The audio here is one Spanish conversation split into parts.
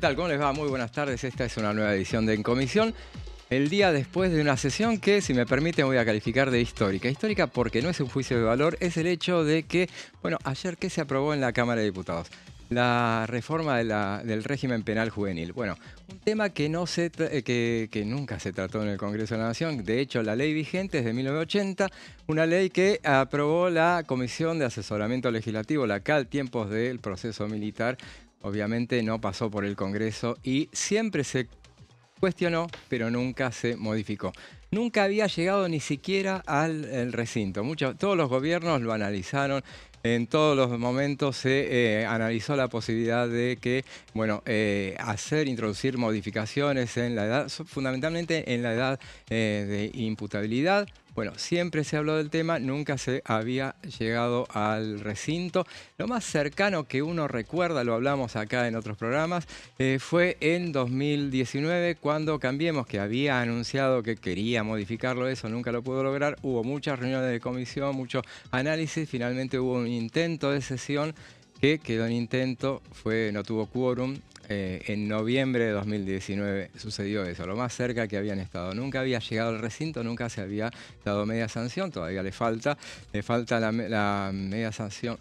tal? ¿Cómo les va? Muy buenas tardes. Esta es una nueva edición de En Comisión. El día después de una sesión que, si me permiten, voy a calificar de histórica. Histórica porque no es un juicio de valor, es el hecho de que, bueno, ayer que se aprobó en la Cámara de Diputados la reforma del régimen penal juvenil. Bueno, un tema que, que nunca se trató en el Congreso de la Nación. De hecho, la ley vigente es de 1980, una ley que aprobó la Comisión de Asesoramiento Legislativo, la CAL, tiempos del proceso militar. Obviamente no pasó por el Congreso y siempre se cuestionó, pero nunca se modificó. Nunca había llegado ni siquiera al recinto. Todos los gobiernos lo analizaron. En todos los momentos se analizó la posibilidad de que, bueno, introducir modificaciones en la edad, fundamentalmente en la edad de imputabilidad. Bueno, siempre se habló del tema, nunca se había llegado al recinto. Lo más cercano que uno recuerda, lo hablamos acá en otros programas, fue en 2019 cuando Cambiemos, que había anunciado que quería modificarlo, eso nunca lo pudo lograr. Hubo muchas reuniones de comisión, mucho análisis, finalmente hubo un intento de sesión que quedó en intento, no tuvo quórum. En noviembre de 2019 sucedió eso, lo más cerca que habían estado. Nunca había llegado al recinto, nunca se había dado media sanción, todavía le falta la media sanción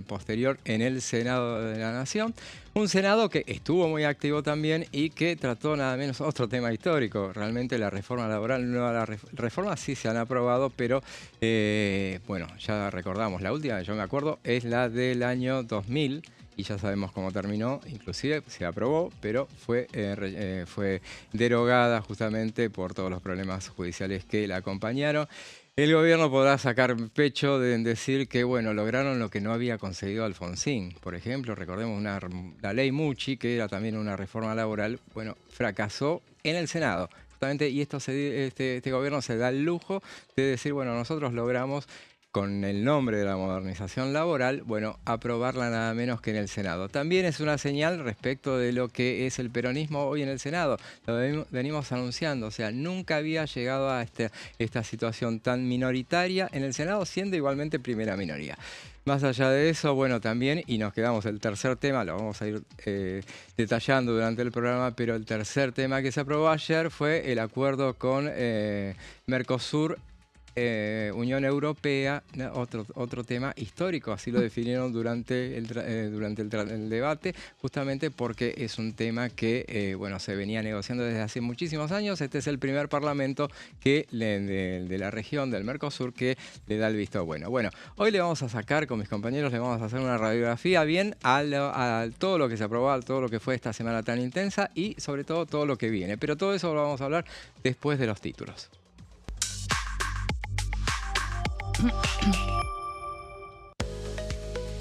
posterior en el Senado de la Nación. Un Senado que estuvo muy activo también y que trató nada menos otro tema histórico. Realmente la reforma laboral, reformas sí se han aprobado, pero bueno, ya recordamos, la última, yo me acuerdo, es la del año 2000. Y ya sabemos cómo terminó, inclusive se aprobó, pero fue derogada justamente por todos los problemas judiciales que la acompañaron. El gobierno podrá sacar pecho de decir que, bueno, lograron lo que no había conseguido Alfonsín. Por ejemplo, recordemos la ley Mucci, que era también una reforma laboral, bueno, fracasó en el Senado. Justamente, y este gobierno se da el lujo de decir, bueno, nosotros logramos, con el nombre de la modernización laboral, bueno, aprobarla nada menos que en el Senado. También es una señal respecto de lo que es el peronismo hoy en el Senado. Lo venimos anunciando, o sea, nunca había llegado a esta situación tan minoritaria en el Senado, siendo igualmente primera minoría. Más allá de eso, bueno, también, y nos quedamos el tercer tema, lo vamos a ir detallando durante el programa, pero el tercer tema que se aprobó ayer fue el acuerdo con Mercosur, Unión Europea, otro tema histórico, así lo definieron durante el debate, justamente porque es un tema que bueno, se venía negociando desde hace muchísimos años. Este es el primer parlamento que de la región del Mercosur que le da el visto bueno. Bueno, hoy le vamos a sacar con mis compañeros, le vamos a hacer una radiografía bien a todo lo que se aprobó, a todo lo que fue esta semana tan intensa y sobre todo lo que viene. Pero todo eso lo vamos a hablar después de los títulos.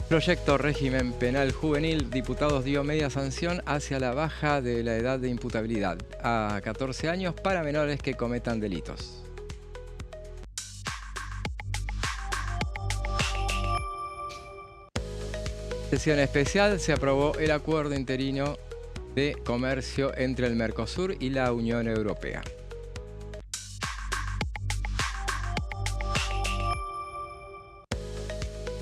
Proyecto régimen penal juvenil. Diputados dio media sanción hacia la baja de la edad de imputabilidad a 14 años para menores que cometan delitos. Sesión especial, se aprobó el acuerdo interino de comercio entre el Mercosur y la Unión Europea.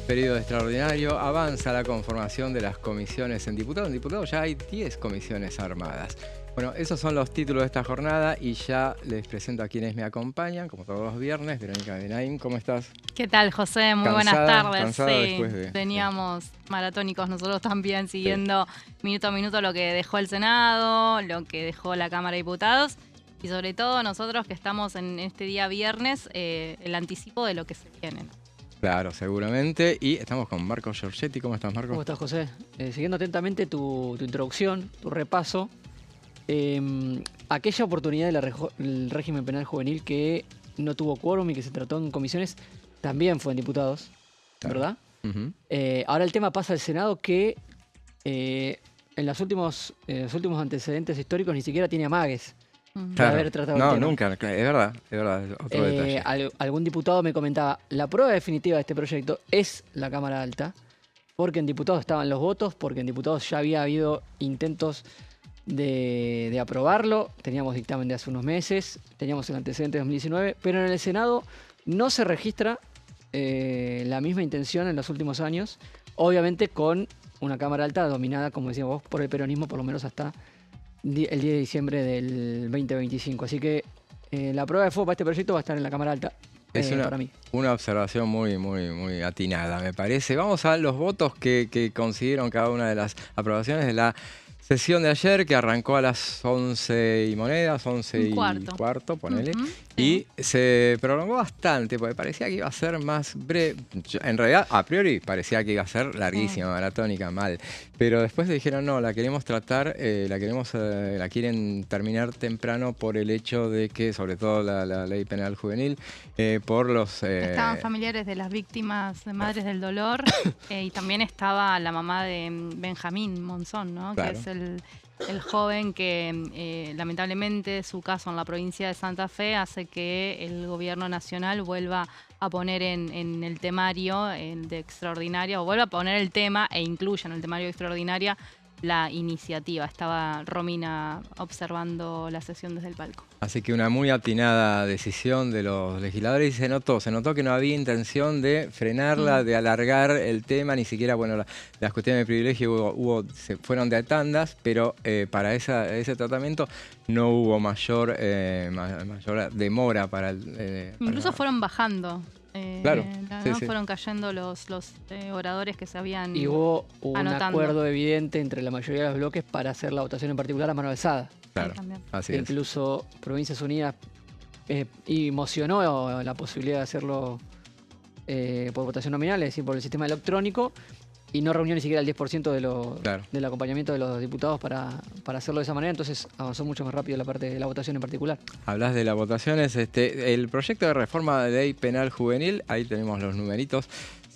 Periodo extraordinario, avanza la conformación de las comisiones en diputados. En diputados ya hay 10 comisiones armadas. Bueno, esos son los títulos de esta jornada y ya les presento a quienes me acompañan, como todos los viernes. Verónica Benaim, ¿cómo estás? ¿Qué tal, José? Muy buenas tardes. Sí, teníamos maratónicos nosotros también siguiendo minuto a minuto lo que dejó el Senado, lo que dejó la Cámara de Diputados y sobre todo nosotros que estamos en este día viernes, el anticipo de lo que se viene, ¿no? Claro, seguramente. Y estamos con Marco Giorgetti. ¿Cómo estás, Marco? ¿Cómo estás, José? Siguiendo atentamente tu introducción, tu repaso, aquella oportunidad del régimen penal juvenil que no tuvo quórum y que se trató en comisiones, también fue en diputados, claro, ¿verdad? Ahora el tema pasa al Senado que en los últimos antecedentes históricos ni siquiera tiene amagues. Claro. Haber tratado el tema. Nunca, es verdad, otro detalle. Algún diputado me comentaba, la prueba definitiva de este proyecto es la Cámara Alta, porque en diputados estaban los votos, porque en diputados ya había habido intentos de aprobarlo, teníamos dictamen de hace unos meses, teníamos el antecedente de 2019, pero en el Senado no se registra la misma intención en los últimos años, obviamente con una Cámara Alta dominada, como decíamos vos, por el peronismo, por lo menos hasta el 10 de diciembre del 2025. Así que la prueba de fuego para este proyecto va a estar en la Cámara Alta. Es para mí. Una observación muy atinada, me parece. Vamos a los votos que consiguieron cada una de las aprobaciones de la sesión de ayer, que arrancó a las 11 y monedas, 11 y cuarto, ponele. Y se prolongó bastante, porque parecía que iba a ser más breve. En realidad, a priori, parecía que iba a ser larguísima, maratónica, mal. Pero después dijeron, no, la queremos tratar, la quieren terminar temprano por el hecho de que, sobre todo la ley penal juvenil, por los... Estaban familiares de las víctimas de Madres del Dolor y también estaba la mamá de Benjamín Monzón, ¿no? Claro. Que es el joven que lamentablemente su caso en la provincia de Santa Fe hace que el gobierno nacional vuelva a poner en el temario de extraordinaria, o vuelva a poner el tema e incluya en el temario de extraordinaria la iniciativa. Estaba Romina observando la sesión desde el palco. Así que una muy atinada decisión de los legisladores, y se notó que no había intención de frenarla, de alargar el tema, ni siquiera, bueno, las cuestiones de privilegio se fueron de tandas, pero para ese tratamiento no hubo mayor demora para el... Incluso fueron bajando. Claro, fueron cayendo los oradores que se habían y hubo un anotando. Acuerdo evidente entre la mayoría de los bloques para hacer la votación en particular a mano alzada. Claro, así es. Incluso Provincias Unidas emocionó la posibilidad de hacerlo por votación nominal, es decir, por el sistema electrónico, y no reunió ni siquiera el 10% del acompañamiento de los diputados para hacerlo de esa manera, entonces avanzó mucho más rápido la parte de la votación en particular. Hablas de las votaciones, el proyecto de reforma de ley penal juvenil, ahí tenemos los numeritos,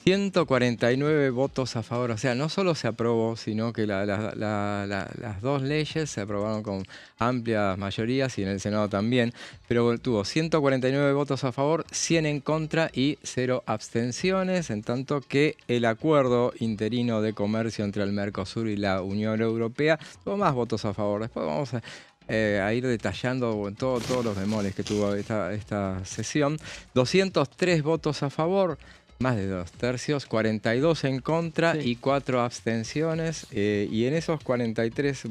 149 votos a favor, o sea, no solo se aprobó, sino que las dos leyes se aprobaron con amplias mayorías y en el Senado también, pero tuvo 149 votos a favor, 100 en contra y 0 abstenciones, en tanto que el acuerdo interino de comercio entre el Mercosur y la Unión Europea tuvo más votos a favor. Después vamos a ir detallando todos los bemoles que tuvo esta sesión. 203 votos a favor, más de 2/3, 42 en contra y 4 abstenciones. Y en esos 43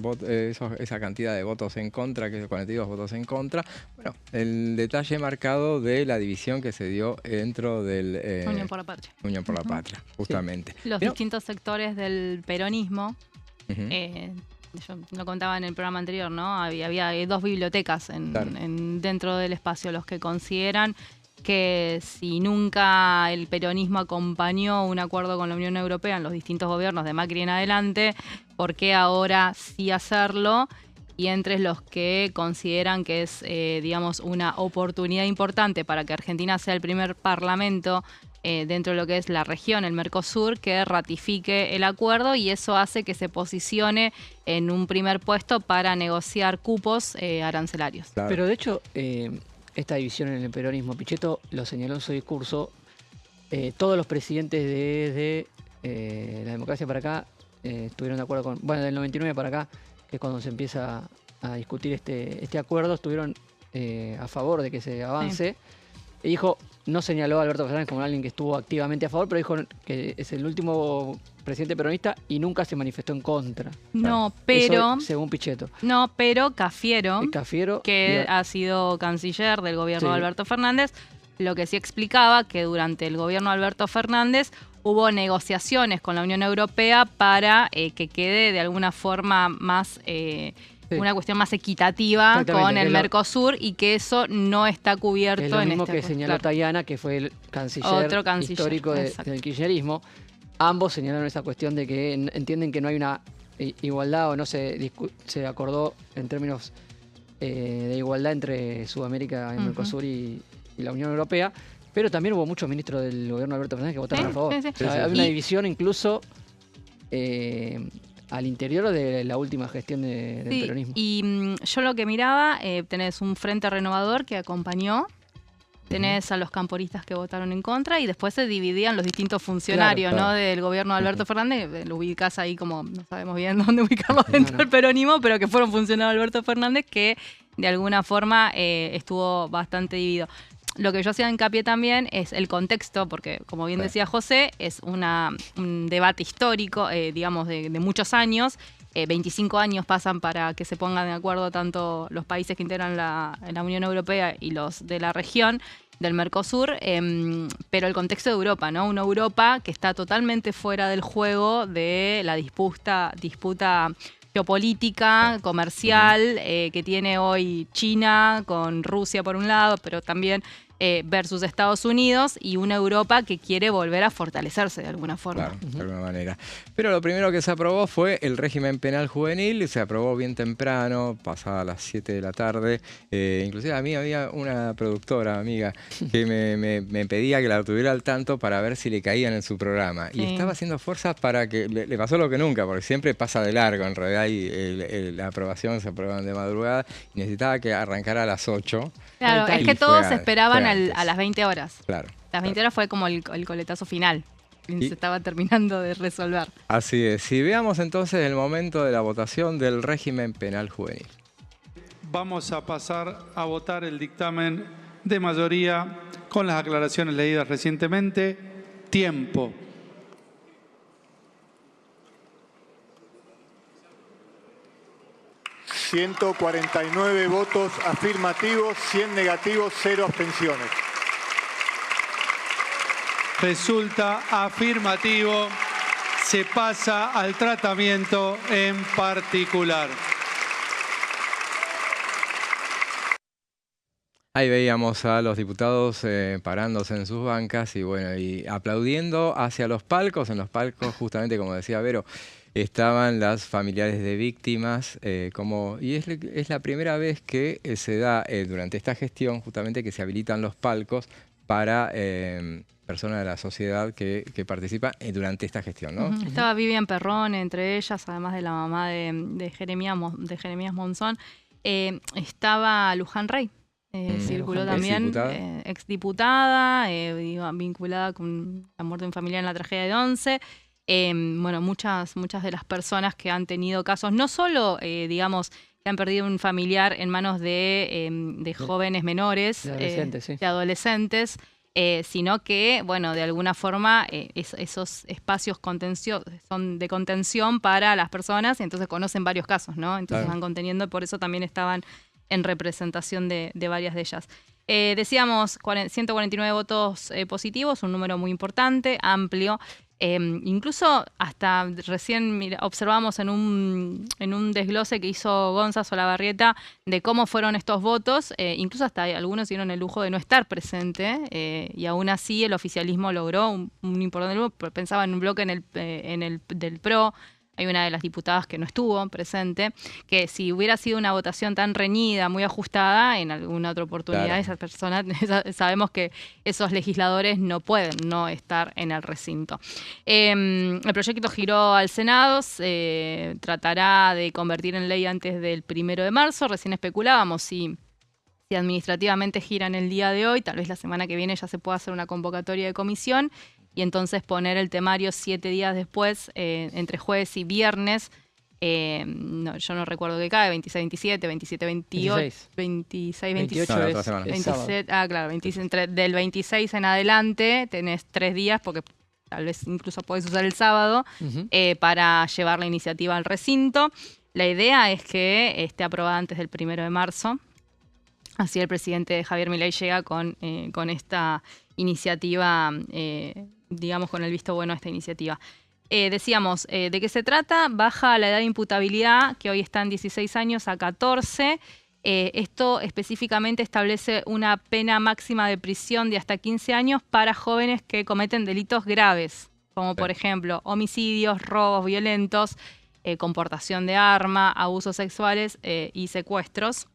esa cantidad de votos en contra, que es 42 votos en contra, bueno, el detalle marcado de la división que se dio dentro del Unión por la Patria. Unión por la Patria, justamente. Los distintos sectores del peronismo, yo lo contaba en el programa anterior, ¿no? Había 2 bibliotecas dentro del espacio, los que consideran que si nunca el peronismo acompañó un acuerdo con la Unión Europea en los distintos gobiernos de Macri en adelante, ¿por qué ahora sí hacerlo? Y entre los que consideran que es, digamos, una oportunidad importante para que Argentina sea el primer parlamento dentro de lo que es la región, el Mercosur, que ratifique el acuerdo, y eso hace que se posicione en un primer puesto para negociar cupos arancelarios. Claro. Pero de hecho... esta división en el peronismo, Pichetto lo señaló en su discurso, todos los presidentes de la democracia para acá estuvieron de acuerdo con, bueno, del 99 para acá, que es cuando se empieza a discutir este acuerdo, estuvieron a favor de que se avance. Y dijo, no señaló a Alberto Fernández como alguien que estuvo activamente a favor, pero dijo que es el último presidente peronista y nunca se manifestó en contra. No, pero... Eso, según Pichetto. No, pero Cafiero, que ha sido canciller del gobierno de Alberto Fernández, lo que sí explicaba que durante el gobierno de Alberto Fernández hubo negociaciones con la Unión Europea para que quede de alguna forma más... una cuestión más equitativa con el Mercosur, y que eso no está cubierto en este... Es lo mismo que señaló Tayana, que fue el canciller histórico del kirchnerismo. Ambos señalaron esa cuestión de que entienden que no hay una igualdad, o no se acordó en términos de igualdad entre Sudamérica, el Mercosur y la Unión Europea, pero también hubo muchos ministros del gobierno de Alberto Fernández que votaron a favor. Hay una división incluso... al interior de la última gestión del peronismo. Y yo lo que miraba, tenés un frente renovador que acompañó, tenés a los camporistas que votaron en contra, y después se dividían los distintos funcionarios ¿no? del gobierno de Alberto Fernández. Lo ubicás ahí como, no sabemos bien dónde ubicarlo dentro del peronismo, pero que fueron funcionarios de Alberto Fernández, que de alguna forma estuvo bastante dividido. lo que yo hacía hincapié también es el contexto, porque como bien decía José, es un debate histórico, digamos, de muchos años. 25 años pasan para que se pongan de acuerdo tanto los países que integran la Unión Europea y los de la región del Mercosur, pero el contexto de Europa, ¿no? Una Europa que está totalmente fuera del juego de la disputa geopolítica, comercial, que tiene hoy China con Rusia por un lado, pero también versus Estados Unidos, y una Europa que quiere volver a fortalecerse de alguna forma. Claro, de alguna manera. Pero lo primero que se aprobó fue el régimen penal juvenil, se aprobó bien temprano, pasada las 7 de la tarde. Inclusive a mí había una productora, amiga, que me pedía que la tuviera al tanto para ver si le caían en su programa. Y estaba haciendo fuerzas para que... Le pasó lo que nunca, porque siempre pasa de largo, en realidad, y la aprobación se aprobaban de madrugada, y necesitaba que arrancara a las 8. Claro, es que todos esperaban a las 20 horas. Claro. Las 20 horas fue como el coletazo final. Se estaba terminando de resolver. Así es. Y veamos entonces el momento de la votación del régimen penal juvenil. Vamos a pasar a votar el dictamen de mayoría con las aclaraciones leídas recientemente. Tiempo. ...149 votos afirmativos, 100 negativos, 0 abstenciones. Resulta afirmativo. Se pasa al tratamiento en particular. Ahí veíamos a los diputados parándose en sus bancas y aplaudiendo hacia los palcos. En los palcos, justamente como decía Vero, estaban las familiares de víctimas, y es la primera vez que se da durante esta gestión justamente que se habilitan los palcos para personas de la sociedad que participan durante esta gestión, ¿no? Estaba Vivian Perrone entre ellas, además de la mamá de Jeremías Monzón. Estaba Luján Rey. Circuló también, exdiputada, vinculada con la muerte de un familiar en la tragedia de Once. Bueno, muchas de las personas que han tenido casos, no solo, digamos, que han perdido un familiar en manos de jóvenes menores, de adolescentes, sino que, bueno, de alguna forma esos espacios son de contención para las personas, y entonces conocen varios casos, ¿no? Entonces van conteniendo, y por eso también estaban en representación de varias de ellas. Decíamos 149 votos positivos, un número muy importante, amplio. Incluso hasta recién observamos en un desglose que hizo Gonza Solabarrieta de cómo fueron estos votos, incluso hasta algunos dieron el lujo de no estar presente, y aún así el oficialismo logró un importante lujo. Pensaba en un bloque del PRO. Hay una de las diputadas que no estuvo presente, que si hubiera sido una votación tan reñida, muy ajustada, en alguna otra oportunidad esas personas, sabemos que esos legisladores no pueden no estar en el recinto. El proyecto giró al Senado, tratará de convertir en ley antes del 1 de marzo, recién especulábamos si administrativamente gira en el día de hoy, tal vez la semana que viene ya se pueda hacer una convocatoria de comisión, y entonces poner el temario 7 días después, entre jueves y viernes. Yo no recuerdo qué cae, 26-27, 27-28, 26-27. Claro, del 26 en adelante tenés 3 días, porque tal vez incluso podés usar el sábado, para llevar la iniciativa al recinto. La idea es que esté aprobada antes del 1 de marzo. Así el presidente Javier Milei llega con esta iniciativa, digamos, con el visto bueno a esta iniciativa. Decíamos, ¿de qué se trata? Baja la edad de imputabilidad, que hoy está en 16 años, a 14. Esto específicamente establece una pena máxima de prisión de hasta 15 años para jóvenes que cometen delitos graves, como por ejemplo homicidios, robos violentos, con portación de arma, abusos sexuales y secuestros.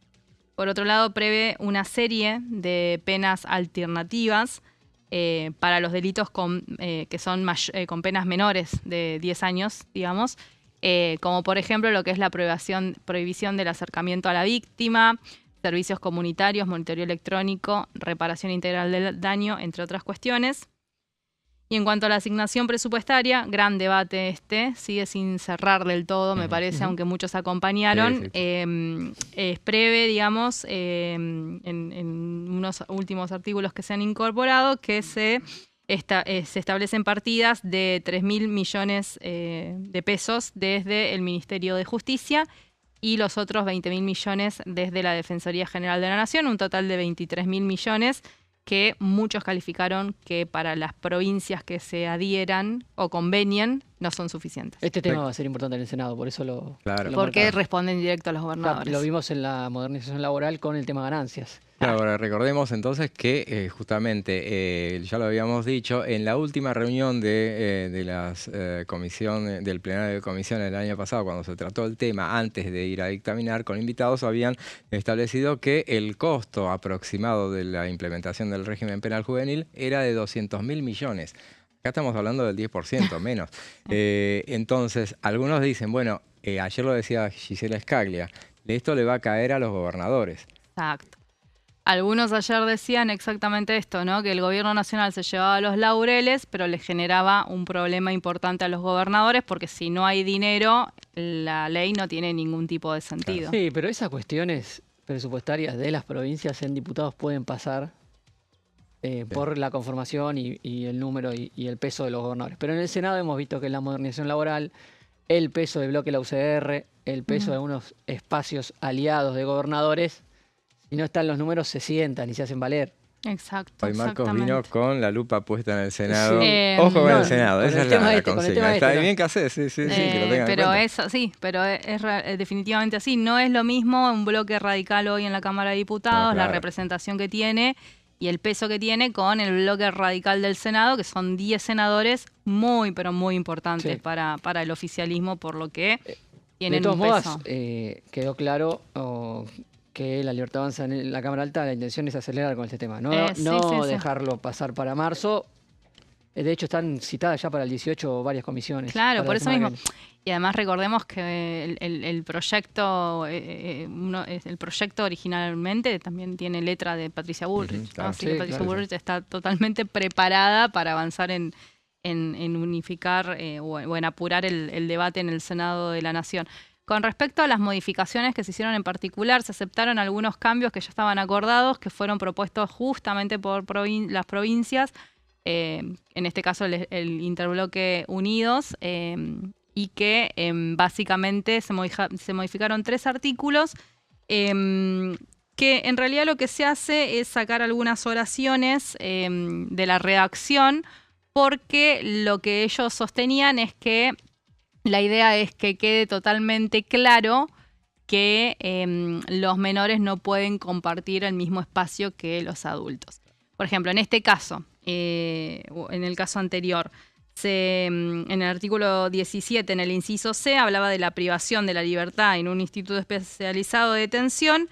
Por otro lado, prevé una serie de penas alternativas para los delitos que son con penas menores de 10 años, digamos, como por ejemplo lo que es la prohibición del acercamiento a la víctima, servicios comunitarios, monitoreo electrónico, reparación integral del daño, entre otras cuestiones. Y en cuanto a la asignación presupuestaria, gran debate sigue sin cerrar del todo, me parece, aunque muchos acompañaron. Es breve, digamos, en unos últimos artículos que se han incorporado, que se establecen partidas de 3.000 millones de pesos desde el Ministerio de Justicia y los otros 20.000 millones desde la Defensoría General de la Nación, un total de 23.000 millones que muchos calificaron que para las provincias que se adhieran o convenien no son suficientes. Este tema va a ser importante en el Senado, por eso lo porque responden directo a los gobernadores. Claro, lo vimos en la modernización laboral con el tema ganancias. Claro, ahora recordemos entonces que justamente, ya lo habíamos dicho, en la última reunión de las comisiones, del plenario de comisión el año pasado, cuando se trató el tema, antes de ir a dictaminar con invitados, habían establecido que el costo aproximado de la implementación del régimen penal juvenil era de 200.000 millones. Acá estamos hablando del 10% menos. Entonces, algunos dicen, bueno, ayer lo decía Gisela Scaglia, esto le va a caer a los gobernadores. Exacto. Algunos ayer decían exactamente esto, ¿no? Que el gobierno nacional se llevaba los laureles, pero le generaba un problema importante a los gobernadores, porque si no hay dinero, la ley no tiene ningún tipo de sentido. Sí, pero esas cuestiones presupuestarias de las provincias en diputados pueden pasar por la conformación y el número y el peso de los gobernadores. Pero en el Senado hemos visto que en la modernización laboral, el peso del bloque de la UCR, el peso de unos espacios aliados de gobernadores, si no están los números, se sientan y se hacen valer. Exacto. Hoy Marcos vino con la lupa puesta en el Senado. Ojo con el Senado, esa es la consigna. Está bien que haces, sí, que lo tengan pero en cuenta. pero es definitivamente así. No es lo mismo un bloque radical hoy en la Cámara de Diputados, la representación que tiene y el peso que tiene con el bloque radical del Senado, que son 10 senadores muy, pero muy importantes para el oficialismo, por lo que tienen un peso. De todos modos, quedó claro que la Libertad Avanza en la Cámara Alta, la intención es acelerar con este tema, no dejarlo pasar para marzo. De hecho, están citadas ya para el 18 varias comisiones. Claro, por eso mismo. Y además recordemos que el proyecto originalmente también tiene letra de Patricia Bullrich. ¿no? Así que Patricia Bullrich está totalmente preparada para avanzar en unificar o en apurar el debate en el Senado de la Nación. Con respecto a las modificaciones que se hicieron en particular, se aceptaron algunos cambios que ya estaban acordados, que fueron propuestos justamente por las provincias, en este caso el Interbloque Unidos, y que básicamente se modificaron 3 artículos, que en realidad lo que se hace es sacar algunas oraciones de la redacción, porque lo que ellos sostenían es que la idea es que quede totalmente claro que los menores no pueden compartir el mismo espacio que los adultos. Por ejemplo, en este caso, en el caso anterior, en el artículo 17, en el inciso C, hablaba de la privación de la libertad en un instituto especializado de detención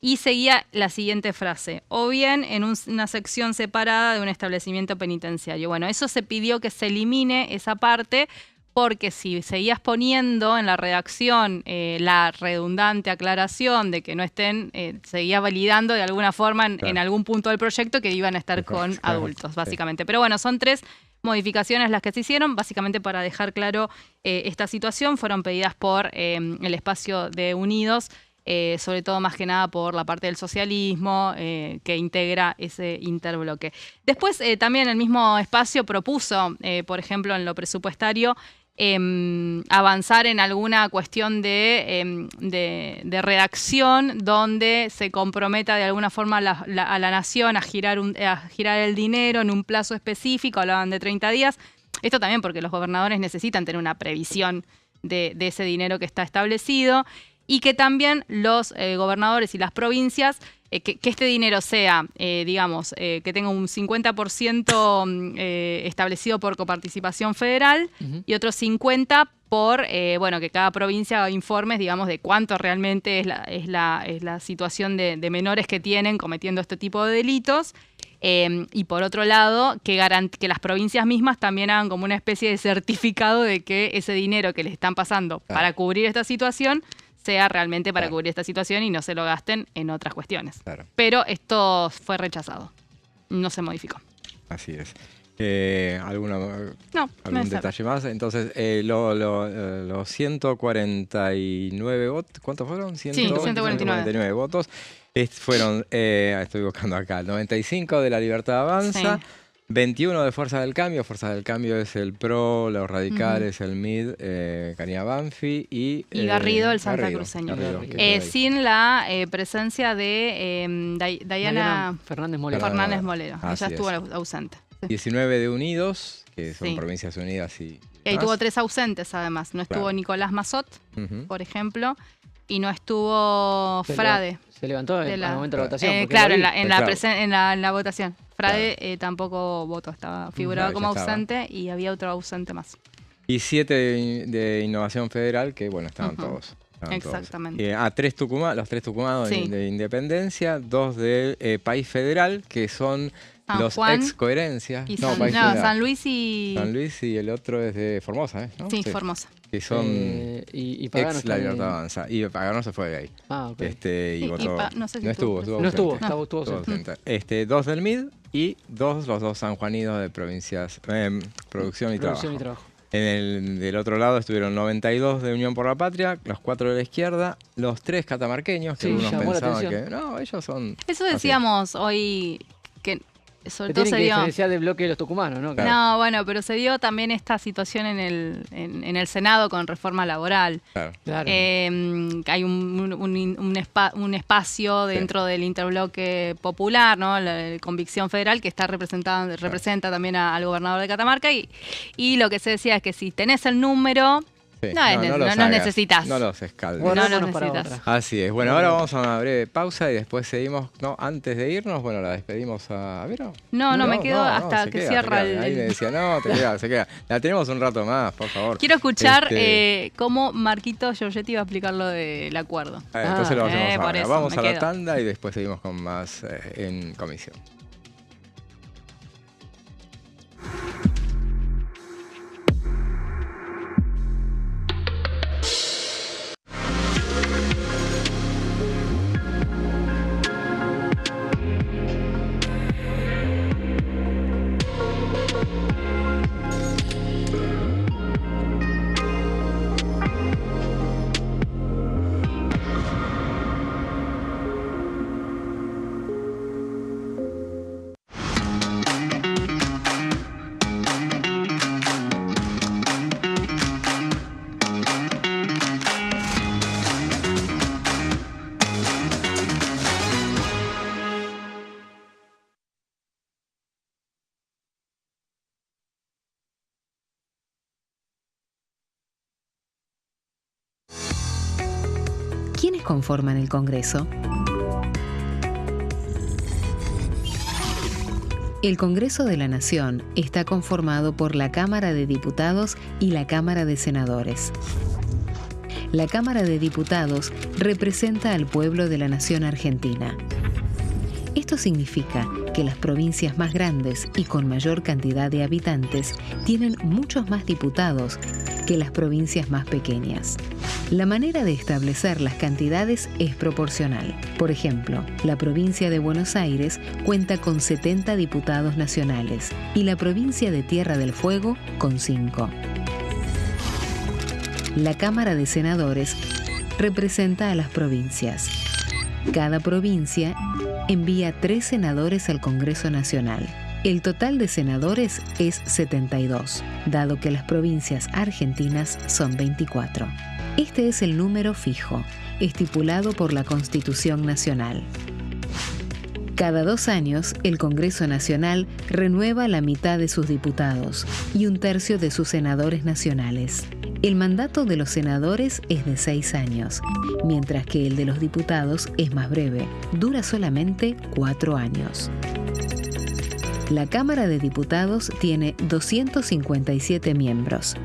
y seguía la siguiente frase, o bien en una sección separada de un establecimiento penitenciario. Bueno, eso se pidió que se elimine esa parte, porque si seguías poniendo en la redacción la redundante aclaración de que no estén, seguía validando de alguna forma en algún punto del proyecto que iban a estar con adultos, básicamente. Pero bueno, son 3 modificaciones las que se hicieron, básicamente para dejar claro esta situación. Fueron pedidas por el espacio de Unidos, sobre todo más que nada por la parte del socialismo que integra ese interbloque. Después también el mismo espacio propuso, por ejemplo, en lo presupuestario, avanzar en alguna cuestión de redacción donde se comprometa de alguna forma a la nación a girar el dinero en un plazo específico. Hablaban de 30 días. Esto también porque los gobernadores necesitan tener una previsión de ese dinero que está establecido, y que también los gobernadores y las provincias, que este dinero sea, que tenga un 50% establecido por coparticipación federal y otro 50% por, que cada provincia haga informes, de cuánto realmente es la situación de menores que tienen cometiendo este tipo de delitos. Y por otro lado, que las provincias mismas también hagan como una especie de certificado de que ese dinero que les están pasando para cubrir esta situación sea realmente para cubrir esta situación y no se lo gasten en otras cuestiones. Pero esto fue rechazado, no se modificó. Así es. ¿Algún detalle más? Entonces, los 149 votos, ¿cuántos fueron? 149 votos. Fueron, estoy buscando acá, 95 de La Libertad Avanza, 21 de Fuerza del Cambio. Fuerza del Cambio es el PRO, los radicales, el MID, Karina Banfi y Garrido, el santacruceño. Sin la presencia de Dayana Fernández Molero. Ella estuvo ausente. 19 de Unidos, que son Provincias Unidas y ahí tuvo 3 ausentes además. No estuvo Nicolás Mazot, por ejemplo, y no estuvo Frade. Se levantó en el momento de la votación. Claro, en la votación. Frade tampoco votó, figuraba como ausente y había otro ausente más. Y 7 de Innovación Federal, que bueno, estaban todos. Exactamente. Los 3 tucumanos de Independencia, 2 de País Federal, que son los ex Coherencia. San Luis y el otro es de Formosa, ¿no? Sí, Formosa. Que son y Pagano ex La Libertad Avanza. Y Pagano se fue de ahí. Y votó. No sé si estuvo. Estuvo ausente. 2 del MID y los 2 sanjuaninos de provincias, Producción y Trabajo. Del otro lado estuvieron 92 de Unión por la Patria, los 4 de la izquierda, los 3 catamarqueños, que algunos pensaban que no, ellos son... Eso decíamos hoy, que sobre todo se dio... diferenciar del bloque de los tucumanos, ¿no? Claro. No, bueno, pero se dio también esta situación en el Senado con reforma laboral. Claro. Hay un espacio dentro del interbloque popular, ¿no? La Convicción Federal, que representa también al gobernador de Catamarca, y lo que se decía es que si tenés el número... No necesitas. No los escaldes. No los necesitas. Así es. Bueno, ahora vamos a una breve pausa y después seguimos. No, antes de irnos, la despedimos a Vero. No, me quedo hasta que cierra el... Ahí me decía, se queda. La tenemos un rato más, por favor. Quiero escuchar cómo Marquito Giorgetti va a explicar lo del acuerdo. Entonces lo hacemos ahora. Vamos a la tanda y después seguimos con más en comisión. ¿Quiénes conforman el Congreso? El Congreso de la Nación está conformado por la Cámara de Diputados y la Cámara de Senadores. La Cámara de Diputados representa al pueblo de la nación argentina. Esto significa que las provincias más grandes y con mayor cantidad de habitantes tienen muchos más diputados que las provincias más pequeñas. La manera de establecer las cantidades es proporcional. Por ejemplo, la provincia de Buenos Aires cuenta con 70 diputados nacionales y la provincia de Tierra del Fuego con 5. La Cámara de Senadores representa a las provincias. Cada provincia envía 3 senadores al Congreso Nacional. El total de senadores es 72, dado que las provincias argentinas son 24. Este es el número fijo, estipulado por la Constitución Nacional. Cada 2 años, el Congreso Nacional renueva la mitad de sus diputados y 1/3 de sus senadores nacionales. El mandato de los senadores es de 6 años, mientras que el de los diputados es más breve, dura solamente 4 años. La Cámara de Diputados tiene 257 miembros.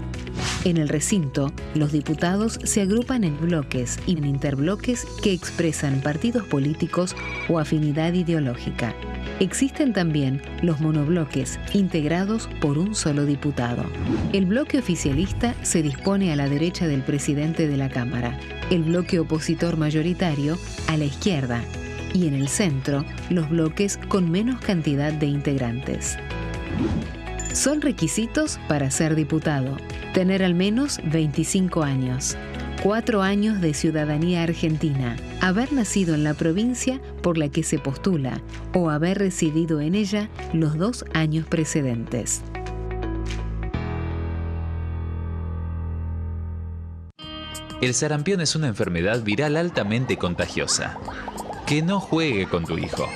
En el recinto, los diputados se agrupan en bloques y en interbloques que expresan partidos políticos o afinidad ideológica. Existen también los monobloques, integrados por un solo diputado. El bloque oficialista se dispone a la derecha del presidente de la Cámara, el bloque opositor mayoritario a la izquierda, y en el centro, los bloques con menos cantidad de integrantes. Son requisitos para ser diputado: tener al menos 25 años, 4 años de ciudadanía argentina, haber nacido en la provincia por la que se postula o haber residido en ella los 2 años precedentes. El sarampión es una enfermedad viral altamente contagiosa. Que no juegue con tu hijo.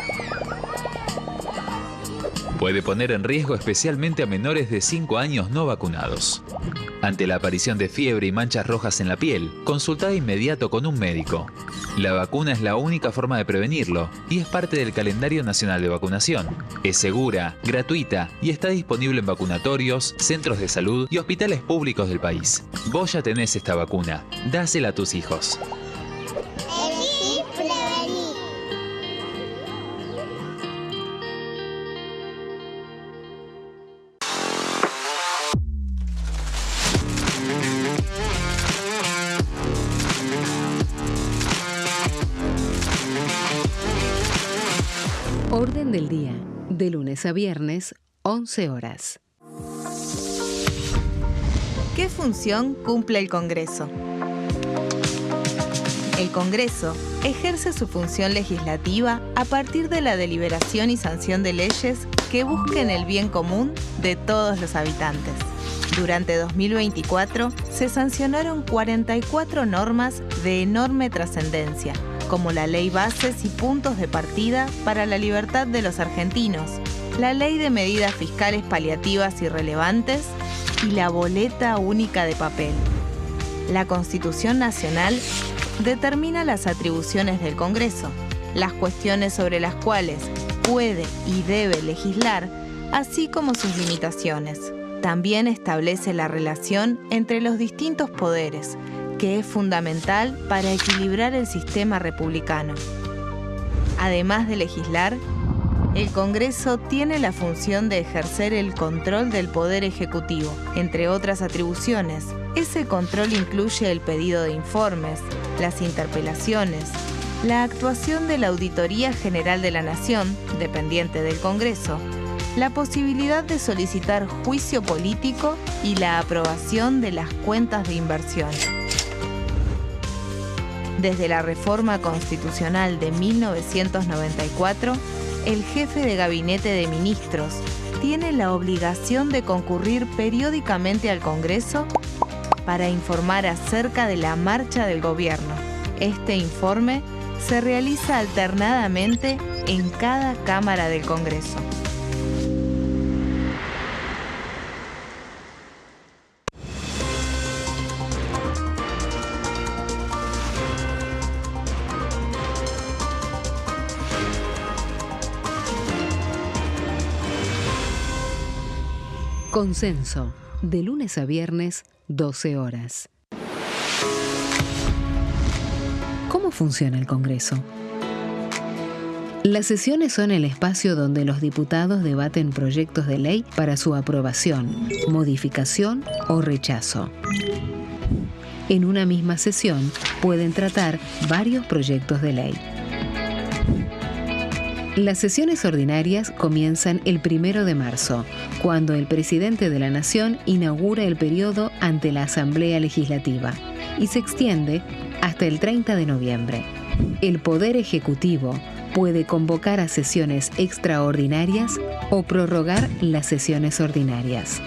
Puede poner en riesgo especialmente a menores de 5 años no vacunados. Ante la aparición de fiebre y manchas rojas en la piel, consulta de inmediato con un médico. La vacuna es la única forma de prevenirlo y es parte del calendario nacional de vacunación. Es segura, gratuita y está disponible en vacunatorios, centros de salud y hospitales públicos del país. Vos ya tenés esta vacuna. Dásela a tus hijos. Orden del día, de lunes a viernes, 11 horas. ¿Qué función cumple el Congreso? El Congreso ejerce su función legislativa a partir de la deliberación y sanción de leyes que busquen el bien común de todos los habitantes. Durante 2024 se sancionaron 44 normas de enorme trascendencia, como la Ley Bases y Puntos de Partida para la Libertad de los Argentinos, la Ley de Medidas Fiscales Paliativas y Relevantes y la Boleta Única de Papel. La Constitución Nacional determina las atribuciones del Congreso, las cuestiones sobre las cuales puede y debe legislar, así como sus limitaciones. También establece la relación entre los distintos poderes, que es fundamental para equilibrar el sistema republicano. Además de legislar, el Congreso tiene la función de ejercer el control del Poder Ejecutivo. Entre otras atribuciones, ese control incluye el pedido de informes, las interpelaciones, la actuación de la Auditoría General de la Nación, dependiente del Congreso, la posibilidad de solicitar juicio político y la aprobación de las cuentas de inversión. Desde la reforma constitucional de 1994, el jefe de gabinete de ministros tiene la obligación de concurrir periódicamente al Congreso para informar acerca de la marcha del gobierno. Este informe se realiza alternadamente en cada Cámara del Congreso. Consenso, de lunes a viernes, 12 horas. ¿Cómo funciona el Congreso? Las sesiones son el espacio donde los diputados debaten proyectos de ley para su aprobación, modificación o rechazo. En una misma sesión pueden tratar varios proyectos de ley. Las sesiones ordinarias comienzan el 1 de marzo, cuando el presidente de la Nación inaugura el periodo ante la Asamblea Legislativa, y se extiende hasta el 30 de noviembre. El Poder Ejecutivo puede convocar a sesiones extraordinarias o prorrogar las sesiones ordinarias.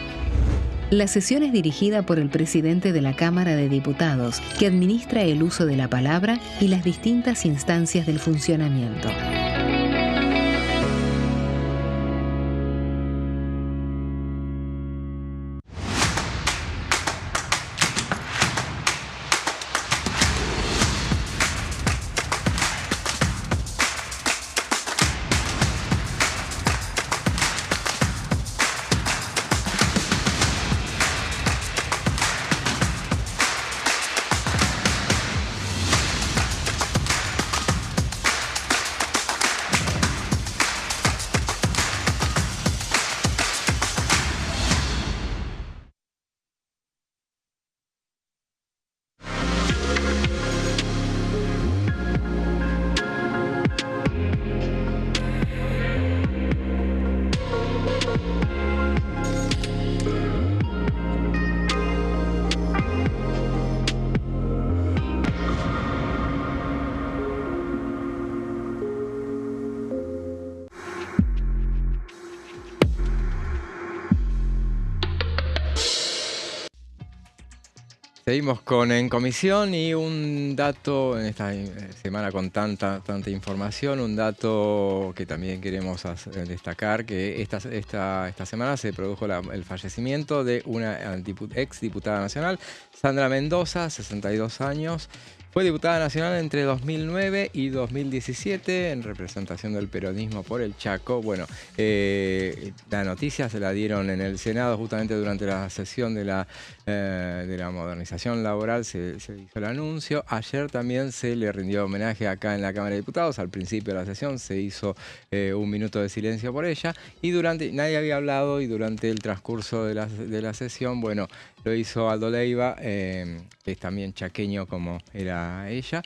La sesión es dirigida por el presidente de la Cámara de Diputados, que administra el uso de la palabra y las distintas instancias del funcionamiento. Seguimos con En Comisión y un dato en esta semana con tanta información, un dato que también queremos destacar, que esta semana se produjo el fallecimiento de una ex diputada nacional, Sandra Mendoza, 62 años. Fue diputada nacional entre 2009 y 2017 en representación del peronismo por el Chaco. Bueno, la noticia se la dieron en el Senado justamente durante la sesión de la modernización laboral, se hizo el anuncio. Ayer también se le rindió homenaje acá en la Cámara de Diputados. Al principio de la sesión se hizo un minuto de silencio por ella y nadie había hablado, y durante el transcurso de la sesión, bueno, lo hizo Aldo Leiva, que es también chaqueño como era ella.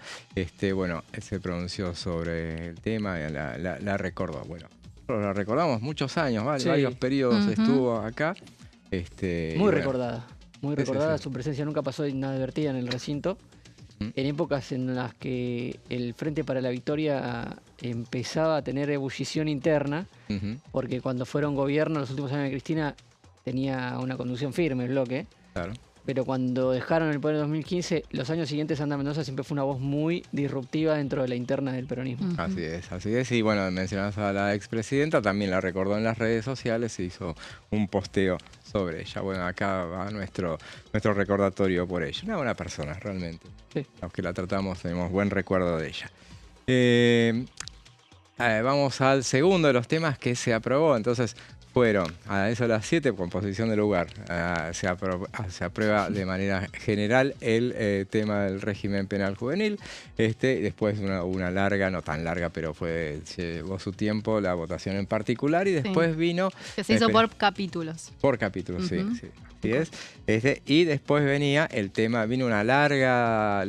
Bueno, él se pronunció sobre el tema, la recordó. Bueno, la recordamos muchos años, varios periodos estuvo acá. Muy recordada. Muy recordada, su presencia nunca pasó inadvertida en el recinto. En épocas en las que el Frente para la Victoria empezaba a tener ebullición interna, porque cuando fueron gobierno los últimos años de Cristina tenía una conducción firme el bloque. Claro. Pero cuando dejaron el poder en 2015, los años siguientes Sandra Mendoza siempre fue una voz muy disruptiva dentro de la interna del peronismo. Así es. Y bueno, mencionás a la expresidenta, también la recordó en las redes sociales, se hizo un posteo sobre ella. Bueno, acá va nuestro recordatorio por ella. Una buena persona, realmente. Sí. Los que la tratamos tenemos buen recuerdo de ella. Vamos al segundo de los temas que se aprobó. Entonces, fueron a eso a las 7, con posición de lugar. Se aprueba de manera general el tema del régimen penal juvenil. Después una larga, no tan larga, pero llevó su tiempo la votación en particular, y después vino... Que se hizo por capítulos. Por capítulos, sí. Así es. Y después venía el tema, vino una larga...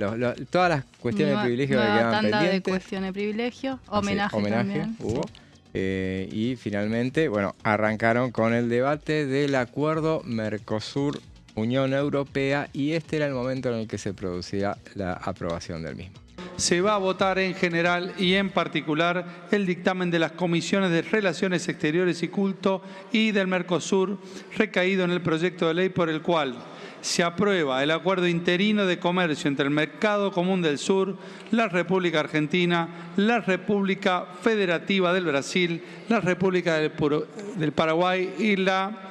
todas las cuestiones de privilegio que quedaban pendientes. De cuestiones de privilegio, homenaje también. Hubo. Sí. Y finalmente, bueno, arrancaron con el debate del acuerdo Mercosur-Unión Europea, y este era el momento en el que se producía la aprobación del mismo. Se va a votar en general y en particular el dictamen de las comisiones de Relaciones Exteriores y Culto y del Mercosur, recaído en el proyecto de ley por el cual se aprueba el acuerdo interino de comercio entre el Mercado Común del Sur, la República Argentina, la República Federativa del Brasil, la República del Paraguay y la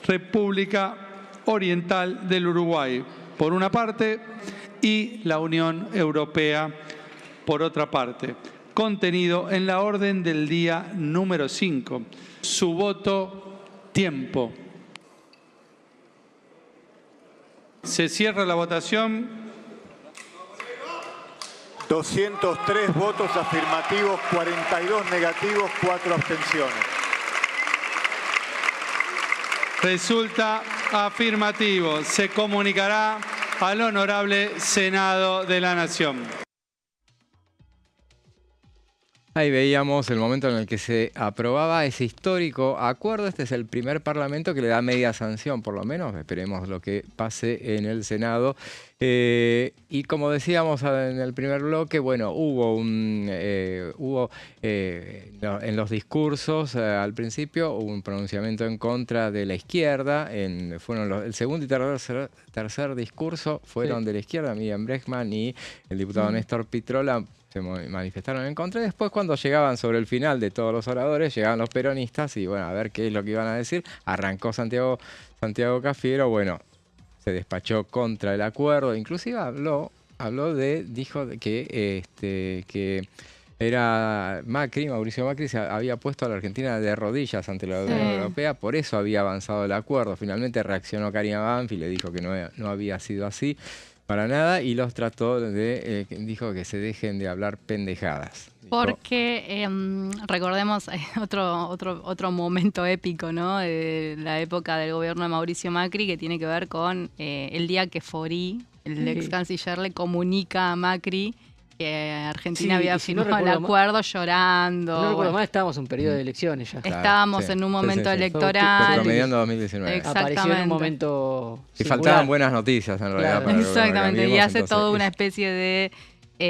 República Oriental del Uruguay, por una parte, y la Unión Europea, por otra parte. Contenido en la orden del día número 5. Su voto, tiempo. Se cierra la votación. 203 votos afirmativos, 42 negativos, 4 abstenciones. Resulta afirmativo. Se comunicará al Honorable Senado de la Nación. Ahí veíamos el momento en el que se aprobaba ese histórico acuerdo. Este es el primer parlamento que le da media sanción, por lo menos. Esperemos lo que pase en el Senado. Y como decíamos en el primer bloque, bueno, hubo en los discursos al principio hubo un pronunciamiento en contra de la izquierda. El segundo y tercer discurso fueron de la izquierda, Miriam Bregman y el diputado Néstor Pitrola. Se manifestaron en contra, y después, cuando llegaban sobre el final de todos los oradores, llegaban los peronistas y bueno, a ver qué es lo que iban a decir. Arrancó Santiago Cafiero, bueno, se despachó contra el acuerdo, inclusive dijo que era Mauricio Macri se había puesto a la Argentina de rodillas ante la Unión Europea, por eso había avanzado el acuerdo. Finalmente reaccionó Karina Banfi y le dijo que no había sido así para nada, y los trató dijo que se dejen de hablar pendejadas. Porque recordemos otro momento épico, ¿no? De la época del gobierno de Mauricio Macri, que tiene que ver con el día que Fori, el ex canciller, le comunica a Macri que Argentina había firmado el acuerdo llorando. No recuerdo mal, estábamos en un periodo de elecciones ya. Estábamos en un momento electoral. Promediando 2019. Exactamente. Apareció en un momento y faltaban buenas noticias en realidad. Exactamente, y hace toda una especie de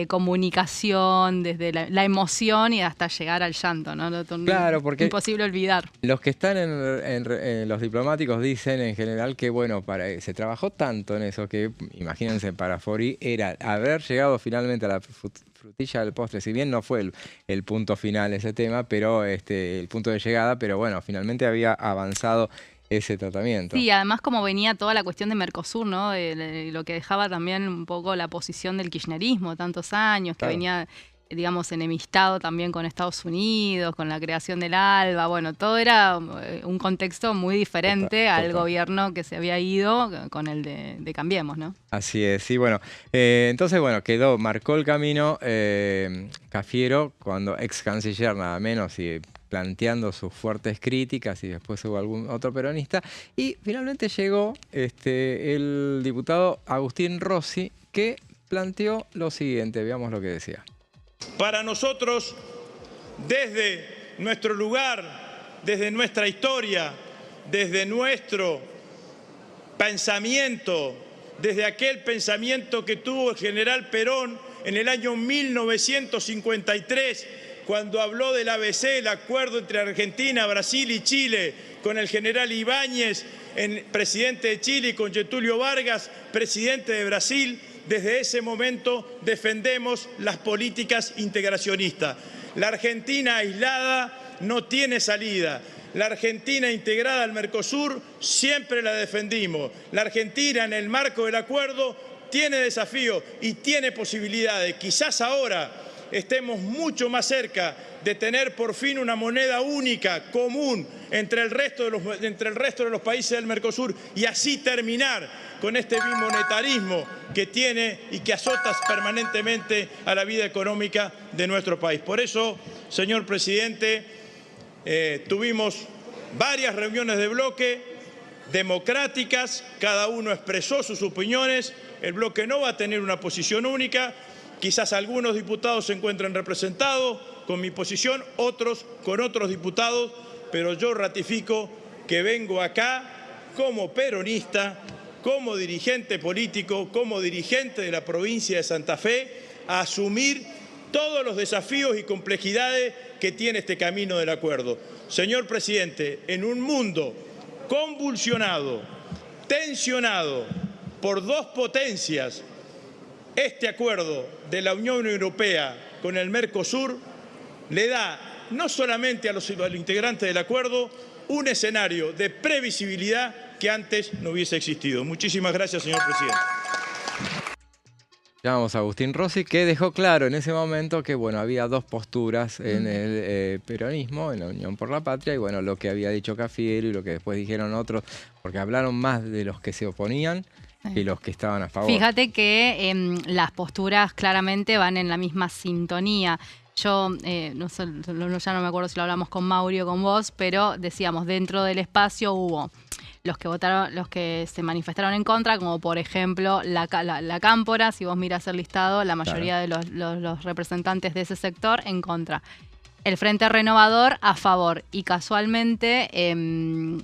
comunicación, desde la emoción y hasta llegar al llanto, ¿no? Claro, porque imposible olvidar. Los que están en los diplomáticos dicen en general que, bueno, se trabajó tanto en eso que, imagínense, para Fori era haber llegado finalmente a la frutilla del postre, si bien no fue el punto final ese tema, pero el punto de llegada, pero bueno, finalmente había avanzado ese tratamiento. Sí, además como venía toda la cuestión de Mercosur, ¿no? Lo que dejaba también un poco la posición del kirchnerismo, tantos años, que venía, digamos, enemistado también con Estados Unidos, con la creación del ALBA, bueno, todo era un contexto muy diferente al gobierno que se había ido con el de Cambiemos, ¿no? Así es, sí, bueno, entonces, bueno, marcó el camino Cafiero, cuando ex canciller nada menos, y planteando sus fuertes críticas, y después hubo algún otro peronista, y finalmente llegó el diputado Agustín Rossi, que planteó lo siguiente, veamos lo que decía. Para nosotros, desde nuestro lugar, desde nuestra historia, desde nuestro pensamiento, desde aquel pensamiento que tuvo el general Perón en el año 1953, cuando habló del ABC, el acuerdo entre Argentina, Brasil y Chile, con el general Ibáñez, presidente de Chile, y con Getúlio Vargas, presidente de Brasil. Desde ese momento defendemos las políticas integracionistas. La Argentina aislada no tiene salida. La Argentina integrada al Mercosur siempre la defendimos. La Argentina, en el marco del acuerdo, tiene desafíos y tiene posibilidades. Quizás ahora estemos mucho más cerca de tener por fin una moneda única, común, entre el resto de los países del Mercosur, y así terminar con este bimonetarismo que tiene y que azota permanentemente a la vida económica de nuestro país. Por eso, señor presidente, tuvimos varias reuniones de bloque democráticas, cada uno expresó sus opiniones, el bloque no va a tener una posición única. Quizás algunos diputados se encuentren representados con mi posición, otros con otros diputados, pero yo ratifico que vengo acá como peronista, como dirigente político, como dirigente de la provincia de Santa Fe, a asumir todos los desafíos y complejidades que tiene este camino del acuerdo. Señor presidente, en un mundo convulsionado, tensionado por dos potencias, este acuerdo de la Unión Europea con el Mercosur le da no solamente a los integrantes del acuerdo un escenario de previsibilidad que antes no hubiese existido. Muchísimas gracias, señor presidente. Llamamos a Agustín Rossi, que dejó claro en ese momento que, bueno, había dos posturas en el peronismo, en la Unión por la Patria, y bueno, lo que había dicho Cafiero y lo que después dijeron otros, porque hablaron más de los que se oponían y los que estaban a favor. Fíjate que las posturas claramente van en la misma sintonía. Yo ya no me acuerdo si lo hablamos con Mauri o con vos, pero decíamos, dentro del espacio hubo los que se manifestaron en contra, como por ejemplo la Cámpora. Si vos mirás el listado, la mayoría de los representantes de ese sector en contra. El Frente Renovador a favor, y casualmente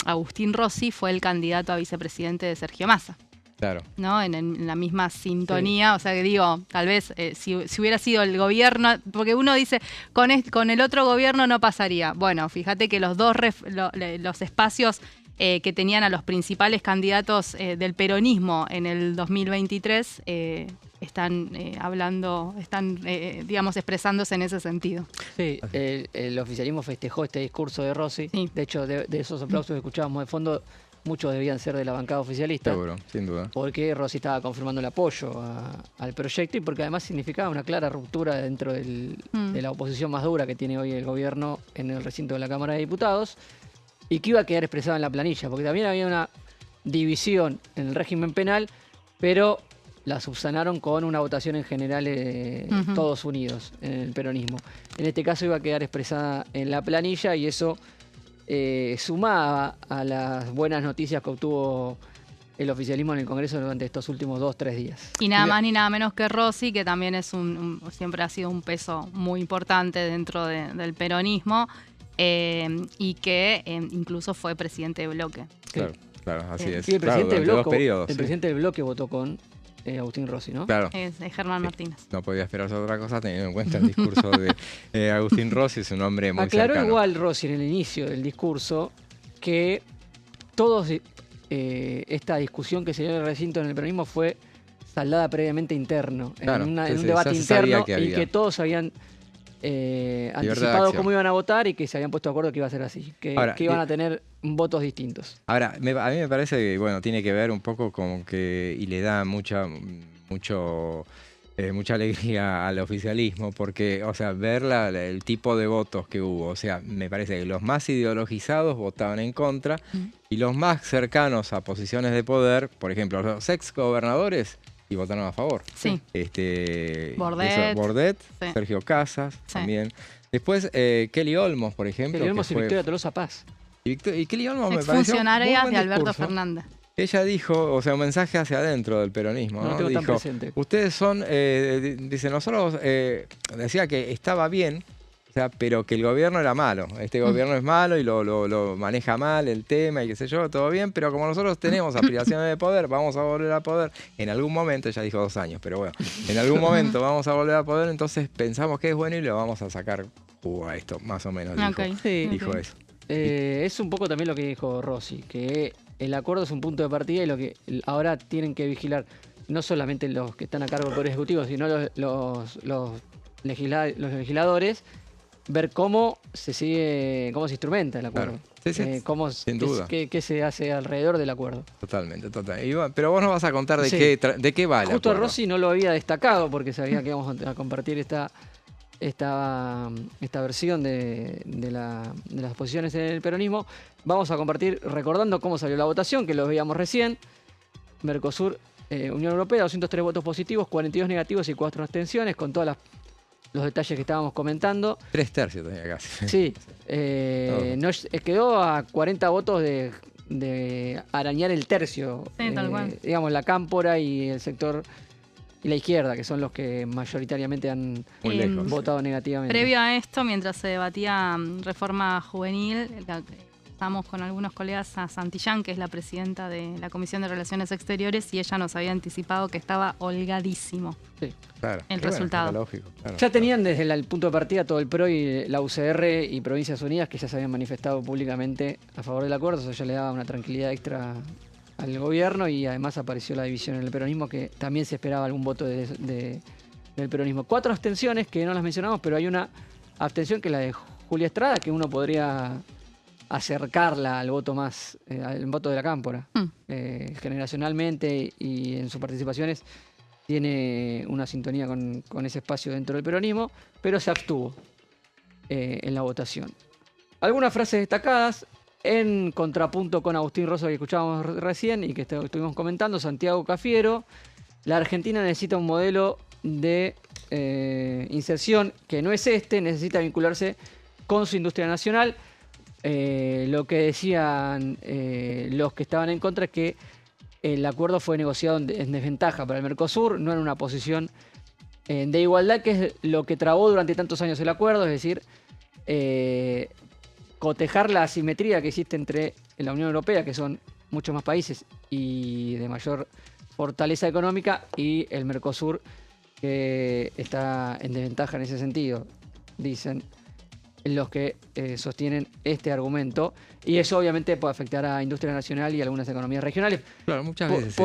Agustín Rossi fue el candidato a vicepresidente de Sergio Massa. Claro. ¿No? En la misma sintonía, sí. O sea que digo, tal vez si hubiera sido el gobierno, porque uno dice, con el otro gobierno no pasaría. Bueno, fíjate que los dos los espacios que tenían a los principales candidatos del peronismo en el 2023 están digamos, expresándose en ese sentido. Sí, el oficialismo festejó este discurso de Rossi. Sí. De hecho, de esos aplausos que escuchábamos de fondo, muchos debían ser de la bancada oficialista. Seguro, sin duda. Porque Rossi estaba confirmando el apoyo al proyecto, y porque además significaba una clara ruptura dentro de la oposición más dura que tiene hoy el gobierno en el recinto de la Cámara de Diputados, y que iba a quedar expresada en la planilla, porque también había una división en el régimen penal, pero la subsanaron con una votación en general todos unidos en el peronismo. En este caso iba a quedar expresada en la planilla, y eso sumaba a las buenas noticias que obtuvo el oficialismo en el Congreso durante estos últimos 2-3 días. Y nada más ni nada menos que Rossi, que también es siempre ha sido un peso muy importante dentro del peronismo, y que incluso fue presidente de bloque. Claro, claro, así es. Sí, el presidente, claro, el presidente del bloque votó con Agustín Rossi, ¿no? Claro. Es Germán Martínez. No podía esperarse otra cosa teniendo en cuenta el discurso de Agustín Rossi, es un hombre muy Aclaró cercano. Igual Rossi en el inicio del discurso que todos esta discusión que se dio en el recinto en el peronismo fue saldada previamente interno, claro, en un debate interno, y que todos habían anticipado cómo iban a votar y que se habían puesto de acuerdo que iba a ser así, que iban a tener votos distintos. Ahora, a mí me parece que bueno, tiene que ver un poco con que, y le da mucha alegría al oficialismo, porque, o sea, ver el tipo de votos que hubo, o sea, me parece que los más ideologizados votaban en contra y los más cercanos a posiciones de poder, por ejemplo, los ex gobernadores, y votaron a favor. Sí. Bordet, sí. Sergio Casas, también. Después, Kelly Olmos, por ejemplo. Kelly Olmos y Victoria Tolosa Paz. Y Kelly Olmos me pareció funcionaria muy buen de Alberto discurso. Fernández. Ella dijo, o sea, un mensaje hacia adentro del peronismo, ¿no? No lo tengo Dijo, tan presente. ustedes son, dice, nosotros, decía que estaba bien, o sea, pero que el gobierno era malo. Este gobierno es malo y lo maneja mal el tema y qué sé yo, todo bien, pero como nosotros tenemos aspiraciones de poder, vamos a volver a poder. En algún momento, ella dijo 2 años, pero bueno, en algún momento vamos a volver a poder, entonces pensamos que es bueno y le vamos a sacar a esto, más o menos, dijo eso. Es un poco también lo que dijo Rossi, que el acuerdo es un punto de partida y lo que ahora tienen que vigilar no solamente los que están a cargo del Poder Ejecutivo, sino los legisladores, ver cómo se instrumenta el acuerdo. Claro. Sin duda. Qué se hace alrededor del acuerdo. Totalmente. Pero vos nos vas a contar de qué va el Justo acuerdo. Rossi no lo había destacado porque sabía que íbamos a compartir esta versión de las posiciones en el peronismo. Vamos a compartir recordando cómo salió la votación, que lo veíamos recién. Mercosur, Unión Europea, 203 votos positivos, 42 negativos y 4 abstenciones, con todos los detalles que estábamos comentando. 3/3 tenía casi. Sí. Quedó a 40 votos de arañar el tercio. Sí, tal cual. Digamos, la cámpora y el sector y la izquierda, que son los que mayoritariamente han votado negativamente. Previo a esto, mientras se debatía reforma juvenil, estábamos con algunos colegas a Santillán, que es la presidenta de la Comisión de Relaciones Exteriores, y ella nos había anticipado que estaba holgadísimo el resultado. Lógico, ya tenían desde el punto de partida todo el PRO y la UCR y Provincias Unidas, que ya se habían manifestado públicamente a favor del acuerdo, eso ya le daba una tranquilidad extra al gobierno, y además apareció la división en el peronismo, que también se esperaba algún voto del peronismo. 4 abstenciones que no las mencionamos, pero hay una abstención que es la de Julia Estrada, que uno podría acercarla al voto al voto de la cámpora. Generacionalmente y en sus participaciones tiene una sintonía con ese espacio dentro del peronismo, pero se abstuvo en la votación. Algunas frases destacadas en contrapunto con Agustín Rossi, que escuchábamos recién y que estuvimos comentando. Santiago Cafiero: la Argentina necesita un modelo de inserción que no es necesita vincularse con su industria nacional. Lo que decían los que estaban en contra es que el acuerdo fue negociado en desventaja para el Mercosur, no en una posición de igualdad, que es lo que trabó durante tantos años el acuerdo, es decir, cotejar la asimetría que existe entre la Unión Europea, que son muchos más países y de mayor fortaleza económica, y el Mercosur, que está en desventaja en ese sentido, dicen los que sostienen este argumento, y eso obviamente puede afectar a industria nacional y a algunas economías regionales. Claro, muchas veces.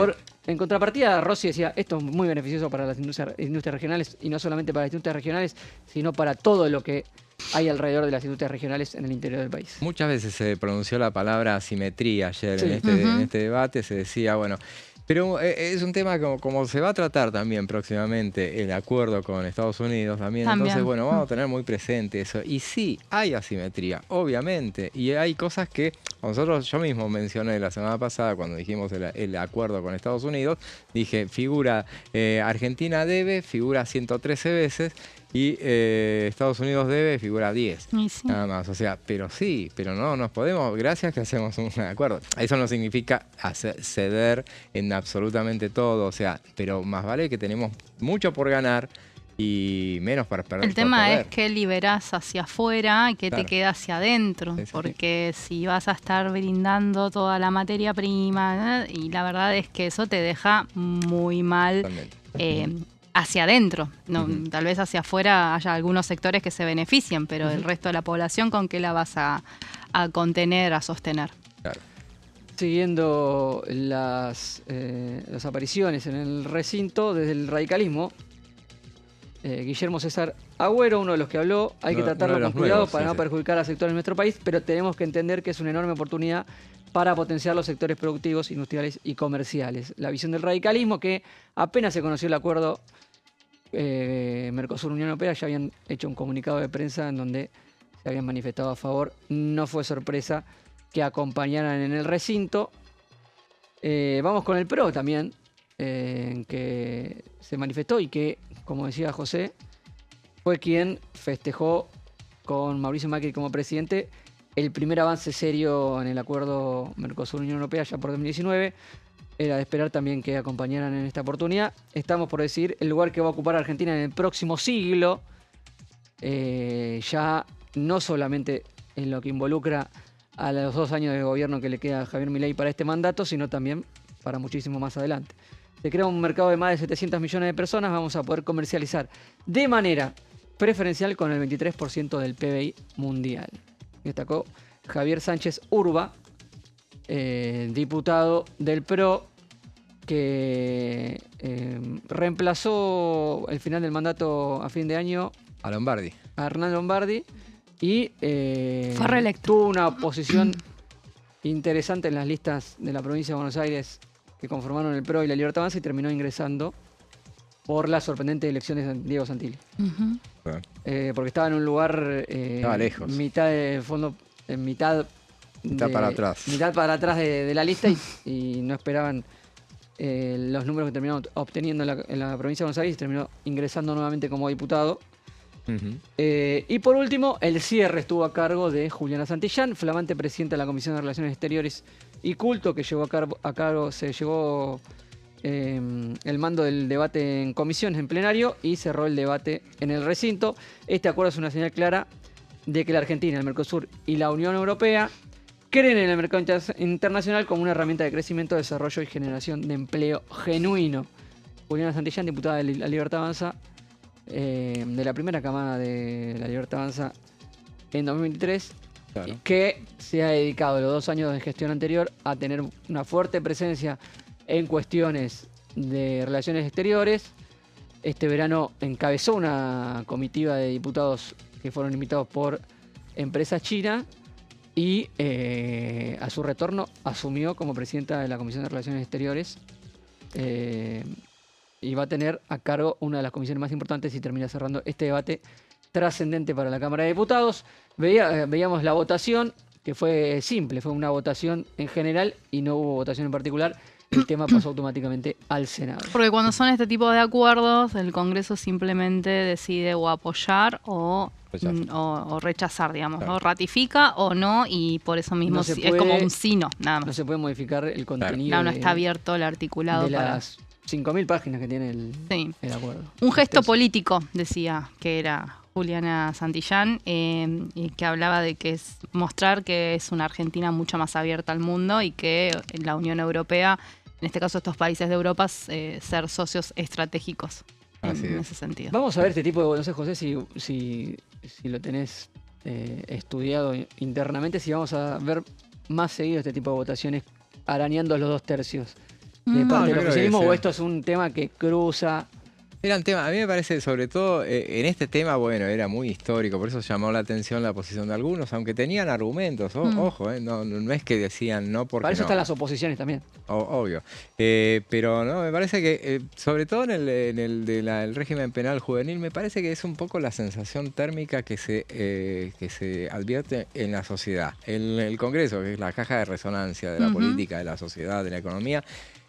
En contrapartida, Rossi decía, esto es muy beneficioso para las industrias regionales, y no solamente para las industrias regionales, sino para todo lo que hay alrededor de las industrias regionales en el interior del país. Muchas veces se pronunció la palabra asimetría ayer en este debate, se decía, bueno, pero es un tema como se va a tratar también próximamente el acuerdo con Estados Unidos también. Entonces, bueno, vamos a tener muy presente eso. Y sí, hay asimetría, obviamente, y hay cosas que yo mismo mencioné la semana pasada cuando dijimos el acuerdo con Estados Unidos, dije, figura Argentina debe, figura 113 veces, y Estados Unidos debe, figura 10. Nada más, o sea, pero no nos podemos, gracias que hacemos un acuerdo. Eso no significa ceder en absolutamente todo, o sea, pero más vale que tenemos mucho por ganar y menos para perder. El tema es qué liberás hacia afuera y qué te queda hacia adentro, sí. porque si vas a estar brindando toda la materia prima, y la verdad es que eso te deja muy mal hacia adentro. No, tal vez hacia afuera haya algunos sectores que se beneficien, pero el resto de la población, ¿con qué la vas a contener, a sostener? Claro. Siguiendo las apariciones en el recinto desde el radicalismo, Guillermo César Agüero, uno de los que habló, hay que tratarlo con cuidado para no perjudicar a sectores de nuestro país, pero tenemos que entender que es una enorme oportunidad para potenciar los sectores productivos, industriales y comerciales. La visión del radicalismo, que apenas se conoció el acuerdo Mercosur-Unión Europea, ya habían hecho un comunicado de prensa en donde se habían manifestado a favor. No fue sorpresa que acompañaran en el recinto. Vamos con el PRO también, que se manifestó y que, como decía José, fue quien festejó con Mauricio Macri como presidente el primer avance serio en el acuerdo Mercosur-Unión Europea ya por 2019. Era de esperar también que acompañaran en esta oportunidad. Estamos por decidir el lugar que va a ocupar Argentina en el próximo siglo, ya no solamente en lo que involucra a los 2 años de gobierno que le queda a Javier Milei para este mandato, sino también para muchísimo más adelante. Se crea un mercado de más de 700 millones de personas, vamos a poder comercializar de manera preferencial con el 23% del PBI mundial. Destacó Javier Sánchez Urba, diputado del PRO, que reemplazó el final del mandato a fin de año a Lombardi. A Hernán Lombardi, y fue reelecto. Tuvo una posición interesante en las listas de la provincia de Buenos Aires que conformaron el PRO y la Libertad Avanza, y terminó ingresando por las sorprendentes elecciones de Diego Santilli. Porque estaba en un lugar estaba lejos, mitad de fondo, mitad para atrás. Mitad para atrás de la lista, y no esperaban los números que terminó obteniendo en la provincia de Buenos Aires, y terminó ingresando nuevamente como diputado. Y por último, el cierre estuvo a cargo de Juliana Santillán, flamante presidenta de la Comisión de Relaciones Exteriores y Culto, que llevó se llevó el mando del debate en comisiones, en plenario, y cerró el debate en el recinto. Este acuerdo es una señal clara de que la Argentina, el Mercosur y la Unión Europea creen en el mercado internacional como una herramienta de crecimiento, desarrollo y generación de empleo genuino. Juliana Santillán, diputada de la Libertad Avanza, de la primera camada de la Libertad Avanza en 2023, claro, que se ha dedicado los 2 años de gestión anterior a tener una fuerte presencia en cuestiones de relaciones exteriores. Este verano encabezó una comitiva de diputados que fueron invitados por empresas chinas, y a su retorno asumió como presidenta de la Comisión de Relaciones Exteriores, y va a tener a cargo una de las comisiones más importantes, y termina cerrando este debate trascendente para la Cámara de Diputados. Veíamos la votación, que fue simple, fue una votación en general y no hubo votación en particular. El tema pasó automáticamente al Senado. Porque cuando son este tipo de acuerdos, el Congreso simplemente decide o apoyar o rechazar, digamos, claro, ¿no? Ratifica o no, y por eso mismo es como un sino, nada más. No se puede modificar el contenido. No está abierto el articulado de las 5.000 páginas que tiene el acuerdo. Un gesto político, decía que era Juliana Santillán, y que hablaba de que es mostrar que es una Argentina mucho más abierta al mundo, y que la Unión Europea, en este caso estos países de Europa, ser socios estratégicos en ese sentido. Vamos a ver este tipo de, no sé, José, si lo tenés estudiado internamente, si vamos a ver más seguido este tipo de votaciones arañando los 2 tercios de parte del oficialismo, o esto es un tema que cruza. Era un tema, a mí me parece, sobre todo en este tema, bueno, era muy histórico, por eso llamó la atención la posición de algunos, aunque tenían argumentos, ojo, no es que decían no porque para eso no. Están las oposiciones también. Obvio. Pero no, me parece que, sobre todo en el régimen penal juvenil, me parece que es un poco la sensación térmica que se advierte en la sociedad. El Congreso, que es la caja de resonancia de la política, de la sociedad, de la economía,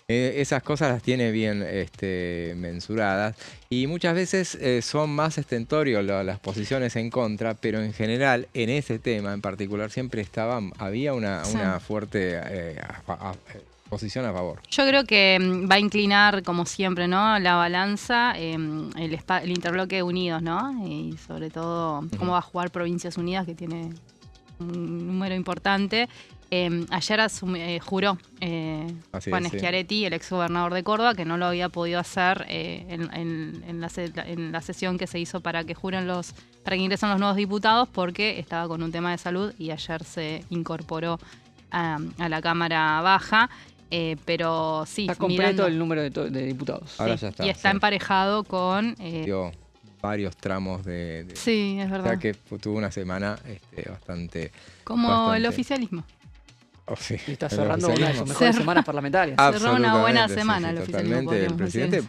esas cosas las tiene bien mensuradas, y muchas veces son más estentorios las posiciones en contra, pero en general en ese tema en particular siempre había una fuerte posición a favor. Yo creo que va a inclinar, como siempre, ¿no?, la balanza, el interbloque Unidos, ¿no? Y sobre todo cómo va a jugar Provincias Unidas, que tiene un número importante. Ayer juró Juan Schiaretti, el exgobernador de Córdoba, que no lo había podido hacer en la sesión que se hizo para que ingresen los nuevos diputados, porque estaba con un tema de salud y ayer se incorporó a la Cámara Baja. Pero sí, está completo el número de diputados. Ahora ya está. Y está emparejado con... varios tramos sí, es verdad. O sea que tuvo una semana bastante... Como el oficialismo. Sí, y está cerrando una de sus mejores semanas parlamentarias. Cerró una buena semana el oficialismo. Totalmente. El presidente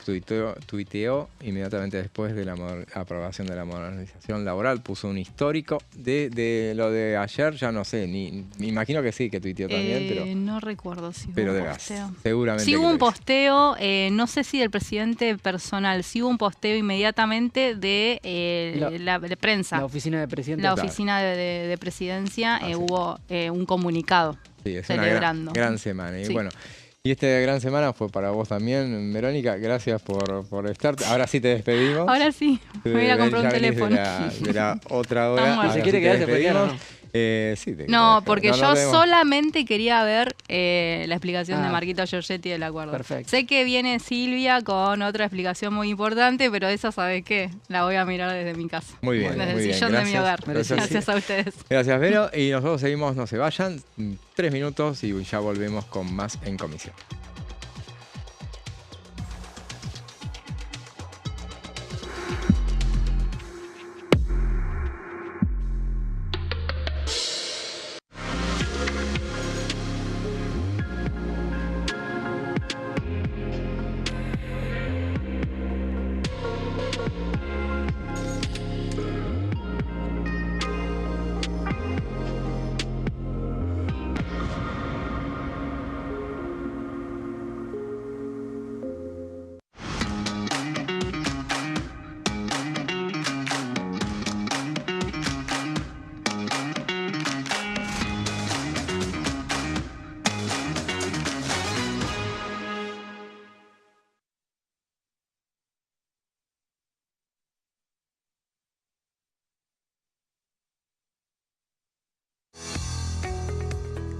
tuiteó inmediatamente después de la aprobación de la modernización laboral, puso un histórico de lo de ayer, ya no sé, me imagino que sí, que tuiteó también, pero... No recuerdo si hubo un posteo. Seguramente. Sí hubo un posteo, no sé si del presidente personal, sí hubo un posteo inmediatamente de la prensa. La oficina de presidente. La oficina de presidencia, hubo un comunicado. Sí, es celebrando. Una gran semana. Y bueno, y esta gran semana fue para vos también, Verónica. Gracias por estar. Ahora sí te despedimos. Ahora sí, me voy a comprar un teléfono. De la otra hora. Si quiere quedarse, puede quedar, ¿no? Porque yo solamente quería ver la explicación de Marquito Giorgetti del acuerdo. Perfecto. Sé que viene Silvia con otra explicación muy importante, pero esa, ¿sabes qué? La voy a mirar desde mi casa. Muy bien. Desde el sillón de mi hogar. Gracias a ustedes. Gracias, Vero. Y nosotros seguimos, no se vayan, 3 minutos y ya volvemos con más En Comisión.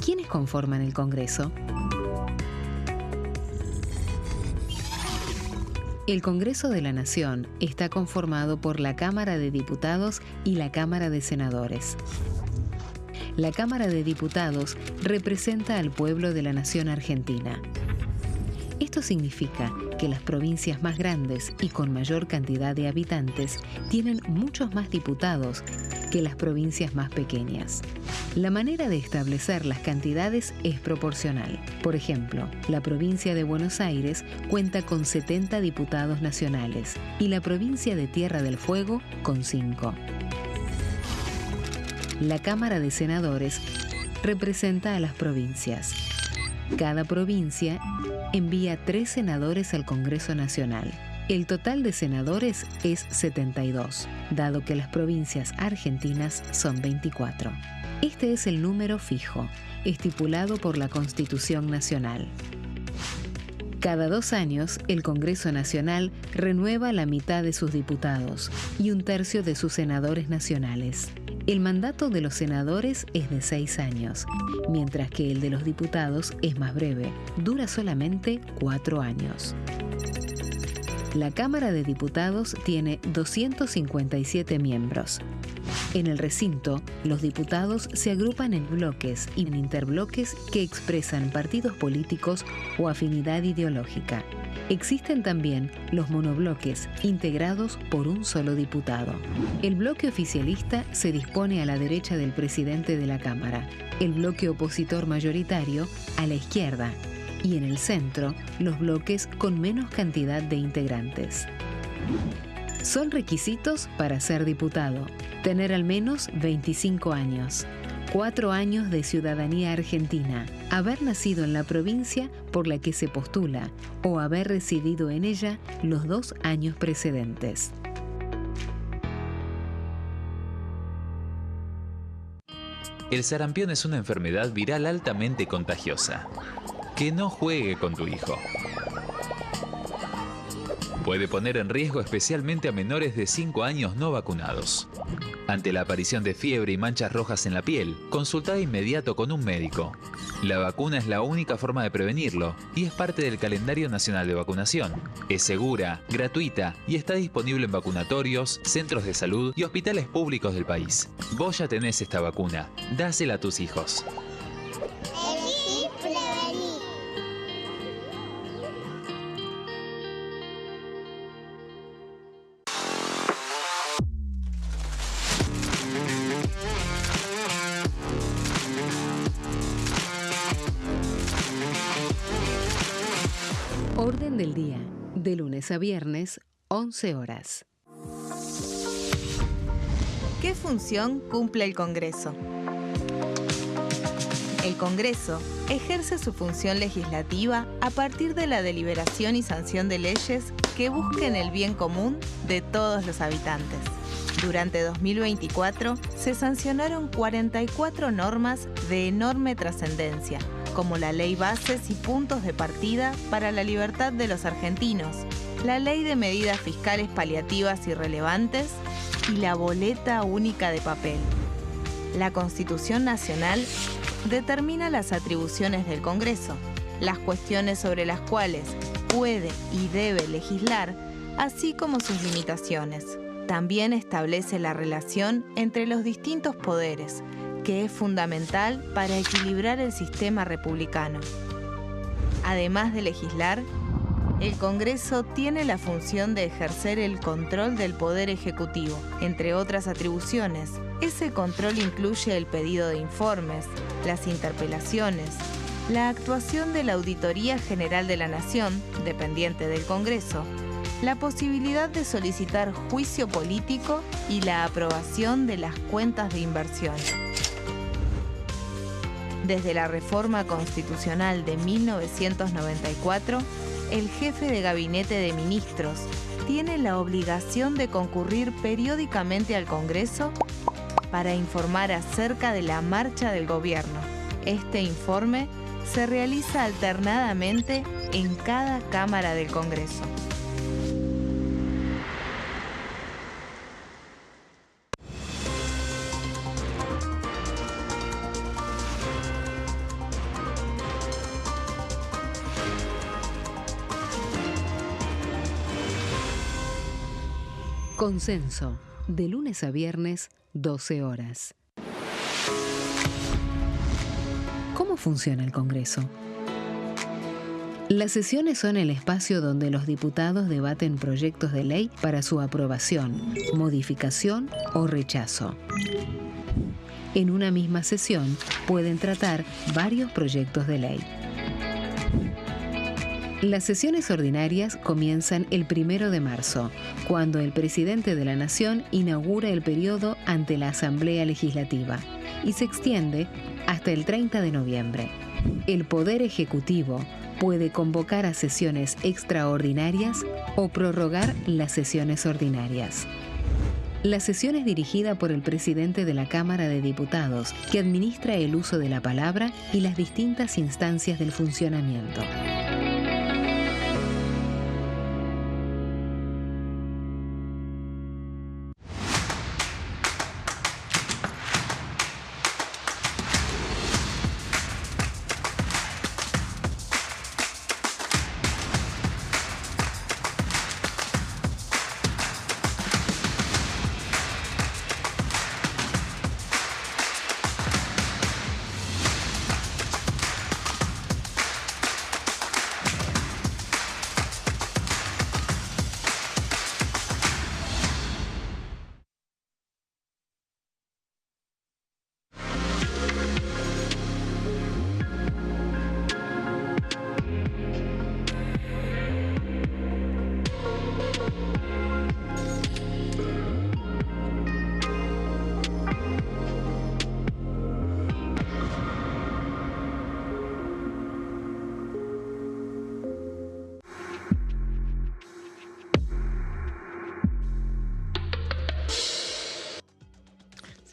¿Quiénes conforman el Congreso? El Congreso de la Nación está conformado por la Cámara de Diputados y la Cámara de Senadores. La Cámara de Diputados representa al pueblo de la nación argentina. Esto significa que las provincias más grandes y con mayor cantidad de habitantes tienen muchos más diputados que las provincias más pequeñas. La manera de establecer las cantidades es proporcional. Por ejemplo, la provincia de Buenos Aires cuenta con 70 diputados nacionales y la provincia de Tierra del Fuego con 5. La Cámara de Senadores representa a las provincias. Cada provincia envía 3 senadores al Congreso Nacional. El total de senadores es 72, dado que las provincias argentinas son 24. Este es el número fijo, estipulado por la Constitución Nacional. Cada 2 años, el Congreso Nacional renueva la mitad de sus diputados y 1/3 de sus senadores nacionales. El mandato de los senadores es de 6 años, mientras que el de los diputados es más breve, dura solamente 4 años. La Cámara de Diputados tiene 257 miembros. En el recinto, los diputados se agrupan en bloques y en interbloques que expresan partidos políticos o afinidad ideológica. Existen también los monobloques, integrados por un solo diputado. El bloque oficialista se dispone a la derecha del presidente de la Cámara, el bloque opositor mayoritario a la izquierda, y en el centro, los bloques con menos cantidad de integrantes. Son requisitos para ser diputado: tener al menos 25 años, 4 años de ciudadanía argentina, haber nacido en la provincia por la que se postula o haber residido en ella los 2 años precedentes. El sarampión es una enfermedad viral altamente contagiosa. Que no juegue con tu hijo. Puede poner en riesgo especialmente a menores de 5 años no vacunados. Ante la aparición de fiebre y manchas rojas en la piel, consulta de inmediato con un médico. La vacuna es la única forma de prevenirlo y es parte del calendario nacional de vacunación. Es segura, gratuita y está disponible en vacunatorios, centros de salud y hospitales públicos del país. Vos ya tenés esta vacuna. Dásela a tus hijos. Orden del día, de lunes a viernes, 11 horas. ¿Qué función cumple el Congreso? El Congreso ejerce su función legislativa a partir de la deliberación y sanción de leyes que busquen el bien común de todos los habitantes. Durante 2024 se sancionaron 44 normas de enorme trascendencia, como la Ley Bases y Puntos de Partida para la Libertad de los Argentinos, la Ley de Medidas Fiscales Paliativas y Relevantes y la Boleta Única de Papel. La Constitución Nacional determina las atribuciones del Congreso, las cuestiones sobre las cuales puede y debe legislar, así como sus limitaciones. También establece la relación entre los distintos poderes, que es fundamental para equilibrar el sistema republicano. Además de legislar, el Congreso tiene la función de ejercer el control del Poder Ejecutivo. Entre otras atribuciones, ese control incluye el pedido de informes, las interpelaciones, la actuación de la Auditoría General de la Nación, dependiente del Congreso, la posibilidad de solicitar juicio político y la aprobación de las cuentas de inversión. Desde la reforma constitucional de 1994, el jefe de gabinete de ministros tiene la obligación de concurrir periódicamente al Congreso para informar acerca de la marcha del gobierno. Este informe se realiza alternadamente en cada Cámara del Congreso. Consenso, de lunes a viernes, 12 horas. ¿Cómo funciona el Congreso? Las sesiones son el espacio donde los diputados debaten proyectos de ley para su aprobación, modificación o rechazo. En una misma sesión pueden tratar varios proyectos de ley. Las sesiones ordinarias comienzan el 1 de marzo, cuando el presidente de la Nación inaugura el periodo ante la Asamblea Legislativa y se extiende hasta el 30 de noviembre. El Poder Ejecutivo puede convocar a sesiones extraordinarias o prorrogar las sesiones ordinarias. La sesión es dirigida por el presidente de la Cámara de Diputados, que administra el uso de la palabra y las distintas instancias del funcionamiento.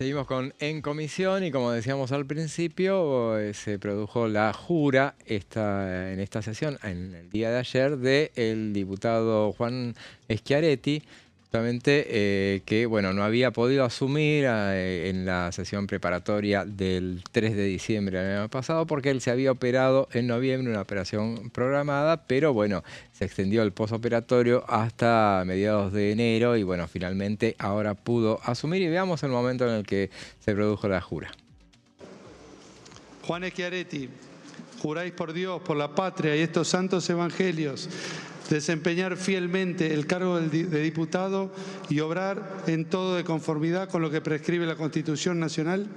Seguimos con En Comisión y como decíamos al principio, se produjo la jura en esta sesión, en el día de ayer, del diputado Juan Schiaretti, justamente que bueno, no había podido asumir en la sesión preparatoria del 3 de diciembre del año pasado porque él se había operado en noviembre, una operación programada, pero bueno, se extendió el posoperatorio hasta mediados de enero y bueno, finalmente ahora pudo asumir y veamos el momento en el que se produjo la jura. Juan Schiaretti, juráis por Dios, por la patria y estos santos evangelios, desempeñar fielmente el cargo de diputado y obrar en todo de conformidad con lo que prescribe la Constitución Nacional?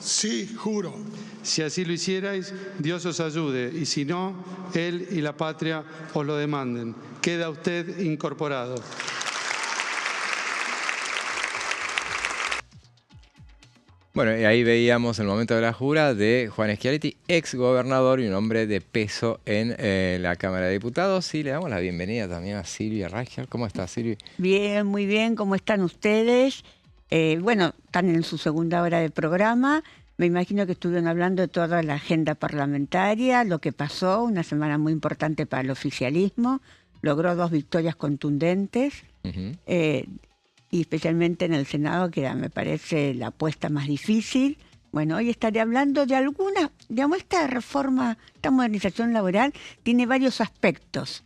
Sí, juro. Si así lo hicierais, Dios os ayude, y si no, Él y la patria os lo demanden. Queda usted incorporado. Bueno, y ahí veíamos el momento de la jura de Juan Schiaretti, ex gobernador y un hombre de peso en la Cámara de Diputados. Y le damos la bienvenida también a Silvia Reichert. ¿Cómo estás, Silvia? Bien, muy bien. ¿Cómo están ustedes? Bueno, están en su segunda hora de programa. Me imagino que estuvieron hablando de toda la agenda parlamentaria, lo que pasó, una semana muy importante para el oficialismo. Logró 2 victorias contundentes. Y especialmente en el Senado, que me parece la apuesta más difícil. Bueno, hoy estaré hablando de algunas, digamos, esta reforma, esta modernización laboral tiene varios aspectos.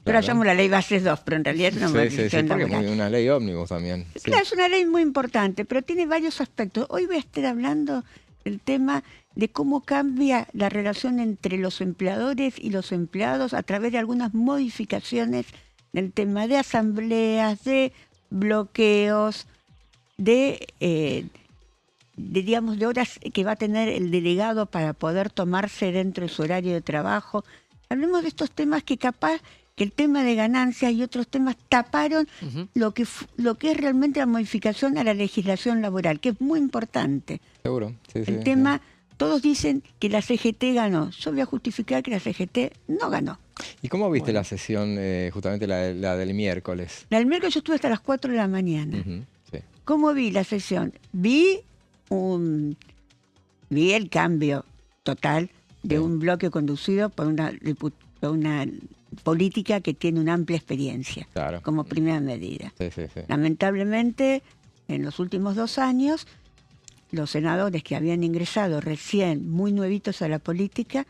Yo la llamo la ley Bases 2, pero en realidad es una modernización laboral. Porque es una ley ómnibus también. Claro, es una ley muy importante, pero tiene varios aspectos. Hoy voy a estar hablando del tema de cómo cambia la relación entre los empleadores y los empleados a través de algunas modificaciones en el tema de asambleas, de bloqueos, digamos, de horas que va a tener el delegado para poder tomarse dentro de su horario de trabajo. Hablemos de estos temas que capaz que el tema de ganancias y otros temas taparon lo que es realmente la modificación a la legislación laboral, que es muy importante. Seguro, sí, el tema, todos dicen que la CGT ganó. Yo voy a justificar que la CGT no ganó. ¿Y cómo viste la sesión, justamente la del miércoles? La del miércoles yo estuve hasta las 4 de la mañana. Sí. ¿Cómo vi la sesión? Vi el cambio total de un bloque conducido por una política que tiene una amplia experiencia, como primera medida. Sí. Lamentablemente, en los últimos 2 años, los senadores que habían ingresado recién, muy nuevitos a la política,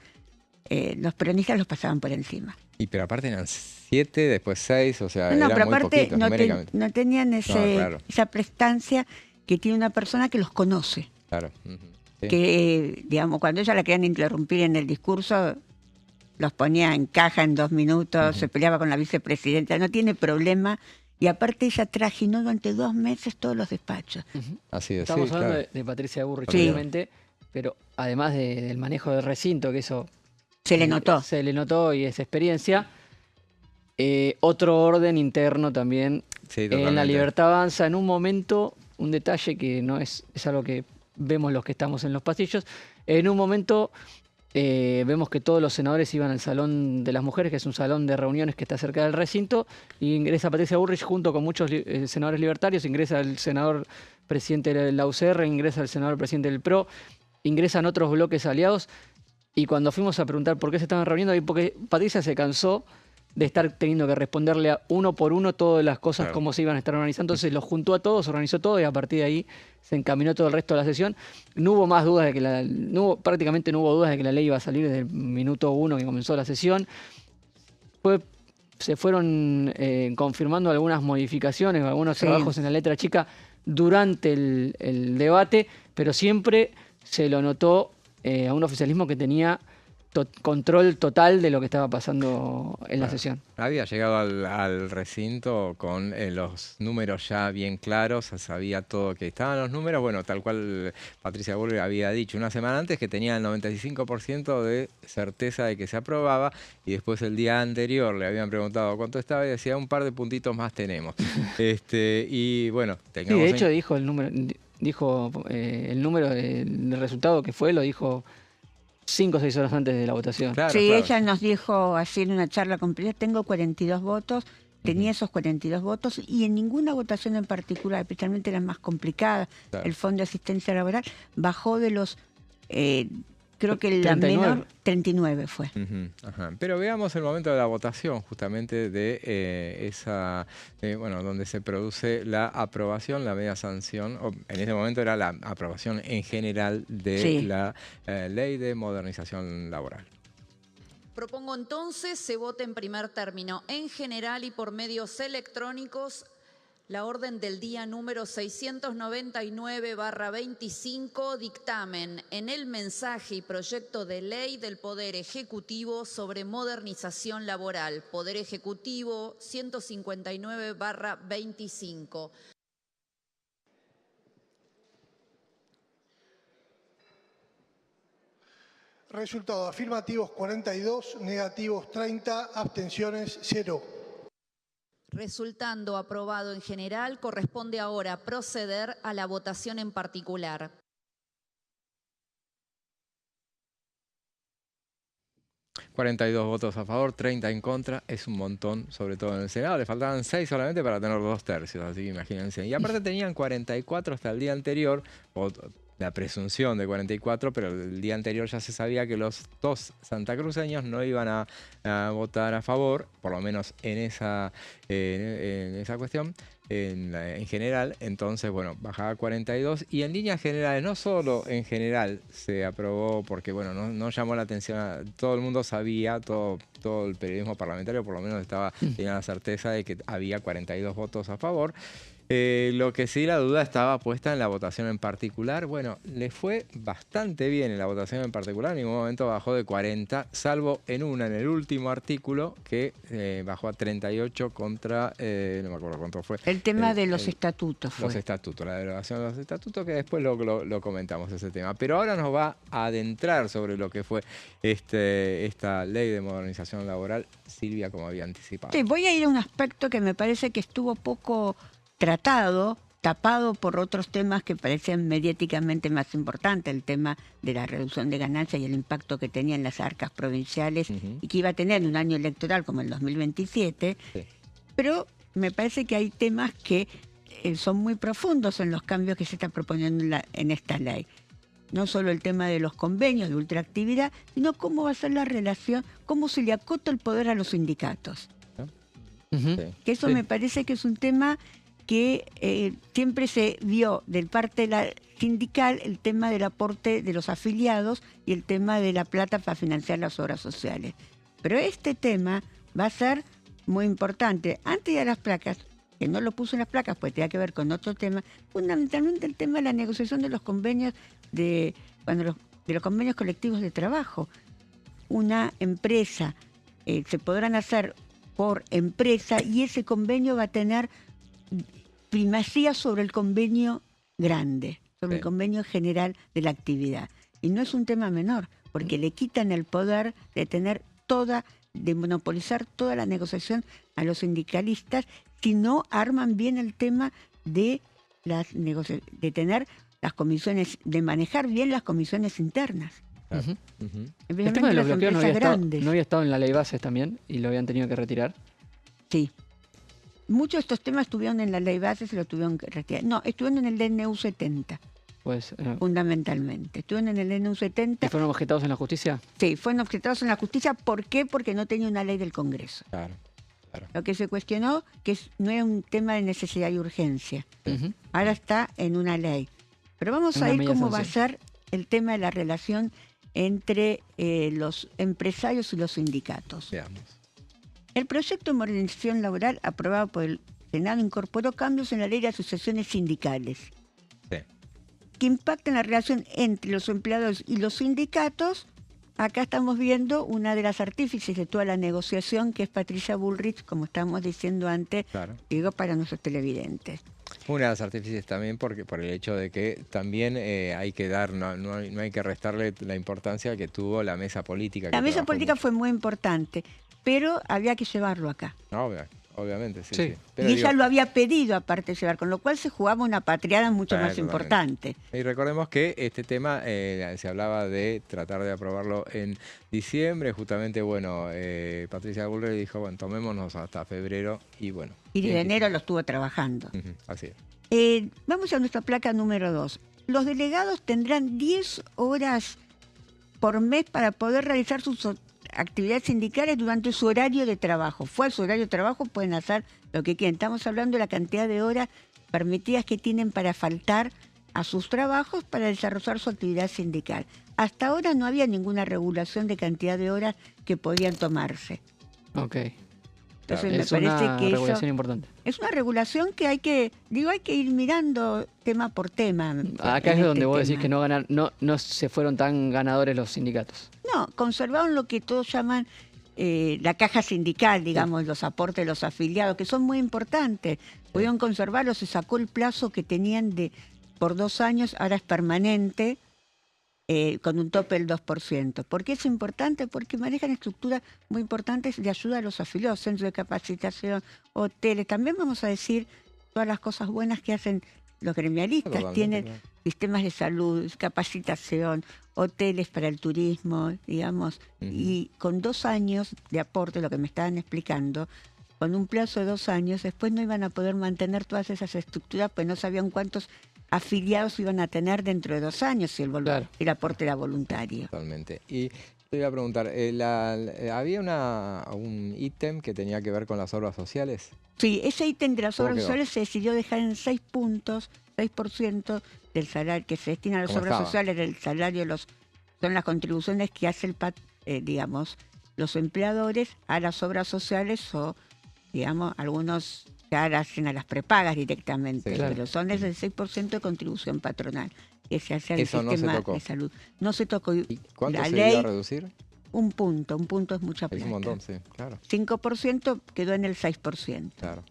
los peronistas los pasaban por encima. Pero aparte eran 7, después 6, o sea, pero eran muy aparte poquitos, no tenían esa prestancia que tiene una persona que los conoce. Claro. Sí. Que, digamos, cuando ellos la querían interrumpir en el discurso, los ponía en caja en 2 minutos, se peleaba con la vicepresidenta, no tiene problema. Y aparte ella trajinó durante 2 meses todos los despachos. Así es. Estamos hablando de Patricia Bullrich, obviamente, pero además del manejo del recinto, que eso se le notó. Se le notó y es experiencia. Otro orden interno también. Sí, en La Libertad Avanza, en un momento, un detalle que no es algo que vemos los que estamos en los pasillos, en un momento vemos que todos los senadores iban al Salón de las Mujeres, que es un salón de reuniones que está cerca del recinto, y ingresa Patricia Bullrich junto con muchos senadores libertarios, ingresa el senador presidente de la UCR, ingresa el senador presidente del PRO, ingresan otros bloques aliados, y cuando fuimos a preguntar por qué se estaban reuniendo, porque Patricia se cansó de estar teniendo que responderle a uno por uno todas las cosas, cómo se iban a estar organizando. Entonces los juntó a todos, organizó todo y a partir de ahí se encaminó todo el resto de la sesión. No hubo más dudas de que prácticamente no hubo dudas de que la ley iba a salir desde el minuto 1 que comenzó la sesión. Se fueron confirmando algunas modificaciones, algunos trabajos en la letra chica durante el debate, pero siempre se lo notó a un oficialismo que tenía control total de lo que estaba pasando en la sesión. Había llegado al recinto con los números ya bien claros, sabía todo que estaban los números, bueno, tal cual Patricia Bullrich había dicho una semana antes que tenía el 95% de certeza de que se aprobaba y después el día anterior le habían preguntado cuánto estaba y decía un par de puntitos más tenemos. Y bueno, tengamos de hecho dijo el número del resultado que fue, lo dijo 5 o 6 horas antes de la votación. Ella nos dijo así en una charla completa, tengo 42 votos, tenía esos 42 votos y en ninguna votación en particular, especialmente las más complicadas, el Fondo de Asistencia Laboral, bajó de los... creo que la 39. Menor, 39 fue. Ajá. Pero veamos el momento de la votación, justamente de esa, bueno, donde se produce la aprobación, la media sanción, o en ese momento era la aprobación en general de la Ley de Modernización Laboral. Propongo entonces se vote en primer término, en general y por medios electrónicos, la orden del día número 699/25, dictamen en el mensaje y proyecto de ley del Poder Ejecutivo sobre modernización laboral. Poder Ejecutivo 159/25. Resultado: afirmativos 42, negativos 30, abstenciones 0. Resultando aprobado en general, corresponde ahora proceder a la votación en particular. $42 votos a favor, 30 en contra, es un montón, sobre todo en el Senado. Le faltaban 6 solamente para tener 2/3, así que imagínense. Y aparte tenían 44 hasta el día anterior, o la presunción de 44, pero el día anterior ya se sabía que los 2 santacruceños no iban a votar a favor, por lo menos en esa cuestión, en general. Entonces, bueno, bajaba a 42 y en líneas generales, no solo en general se aprobó porque, bueno, no llamó la atención, todo el mundo sabía, todo el periodismo parlamentario por lo menos tenía la certeza de que había 42 votos a favor. Lo que sí, la duda estaba puesta en la votación en particular. Bueno, le fue bastante bien en la votación en particular, en ningún momento bajó de 40, salvo en el último artículo, que bajó a 38 contra, no me acuerdo cuánto fue. El tema de los estatutos fue. Los estatutos, la derogación de los estatutos, que después lo comentamos ese tema. Pero ahora nos va a adentrar sobre lo que fue esta ley de modernización laboral, Silvia, como había anticipado. Sí, voy a ir a un aspecto que me parece que estuvo poco tratado, tapado por otros temas que parecen mediáticamente más importantes, el tema de la reducción de ganancias y el impacto que tenía en las arcas provinciales y que iba a tener en un año electoral como el 2027, pero me parece que hay temas que son muy profundos en los cambios que se están proponiendo en esta ley. No solo el tema de los convenios de ultraactividad, sino cómo va a ser la relación, cómo se le acota el poder a los sindicatos. Que eso me parece que es un tema que siempre se vio de parte de la sindical el tema del aporte de los afiliados y el tema de la plata para financiar las obras sociales. Pero este tema va a ser muy importante. Antes de las placas, que no lo puso en las placas, pues tenía que ver con otro tema, fundamentalmente el tema de la negociación de los convenios de los convenios colectivos de trabajo. Una empresa se podrán hacer por empresa y ese convenio va a tener primacía sobre el convenio grande, sobre el convenio general de la actividad. Y no es un tema menor, porque le quitan el poder de monopolizar toda la negociación a los sindicalistas si no arman bien el tema de tener las comisiones, de manejar bien las comisiones internas. El tema de los bloqueos no había estado en la ley bases también y lo habían tenido que retirar. Sí. Muchos de estos temas estuvieron en la ley base, se lo tuvieron que retirar. No, estuvieron en el DNU 70. Pues, fundamentalmente. Estuvieron en el DNU 70. ¿Y fueron objetados en la justicia? Sí, fueron objetados en la justicia. ¿Por qué? Porque no tenía una ley del Congreso. Claro. Lo que se cuestionó, no era un tema de necesidad y urgencia. Ahora está en una ley. Pero vamos a ir cómo va a ser el tema de la relación entre los empresarios y los sindicatos. Veamos. El proyecto de modernización laboral aprobado por el Senado incorporó cambios en la ley de asociaciones sindicales que impactan la relación entre los empleados y los sindicatos. Acá estamos viendo una de las artífices de toda la negociación, que es Patricia Bullrich, como estábamos diciendo antes, digo para nuestros televidentes. Una de las artífices también por el hecho de que también hay que dar, no hay que restarle la importancia que tuvo la mesa política. La mesa política fue muy importante, pero había que llevarlo acá. Obviamente, sí. Sí. Pero y ella lo había pedido aparte de llevar, con lo cual se jugaba una patriada mucho más importante. Y recordemos que este tema se hablaba de tratar de aprobarlo en diciembre. Justamente, bueno, Patricia Bullrich dijo, bueno, tomémonos hasta febrero y bueno. Y desde enero lo estuvo trabajando. Así es. Vamos a nuestra placa número 2. Los delegados tendrán 10 horas por mes para poder realizar sus actividades sindicales durante su horario de trabajo. Fuera su horario de trabajo pueden hacer lo que quieran. Estamos hablando de la cantidad de horas permitidas que tienen para faltar a sus trabajos para desarrollar su actividad sindical. Hasta ahora no había ninguna regulación de cantidad de horas que podían tomarse. Ok. Entonces me parece que regulación importante. Es una regulación que hay que ir mirando tema por tema. Acá es donde vos decís que no se fueron tan ganadores los sindicatos. No, conservaron lo que todos llaman la caja sindical, digamos, los aportes de los afiliados, que son muy importantes. Pudieron conservarlo, se sacó el plazo que tenían por 2 años, ahora es permanente, con un tope del 2%. ¿Por qué es importante? Porque manejan estructuras muy importantes de ayuda a los afiliados, centros de capacitación, hoteles. También vamos a decir todas las cosas buenas que hacen los gremialistas. Tienen sistemas de salud, capacitación, hoteles para el turismo, digamos. Y con 2 años de aporte, lo que me estaban explicando, con un plazo de 2 años, después no iban a poder mantener todas esas estructuras, pues no sabían cuántos afiliados iban a tener dentro de 2 años si el aporte era voluntario. Totalmente. Y te iba a preguntar, ¿había un ítem que tenía que ver con las obras sociales? Sí, ese ítem de las obras sociales se decidió dejar en 6 puntos, 6% del salario que se destina a las obras sociales, del salario, son las contribuciones que hace digamos, los empleadores a las obras sociales o, digamos, algunos que ahora hacen a las prepagas directamente, pero son ese 6% de contribución patronal que se hace al sistema de salud. No se tocó. ¿Y cuánto se iba a reducir? Un punto es mucha plata. Es un montón, sí, claro. 5% quedó en el 6%. Claro.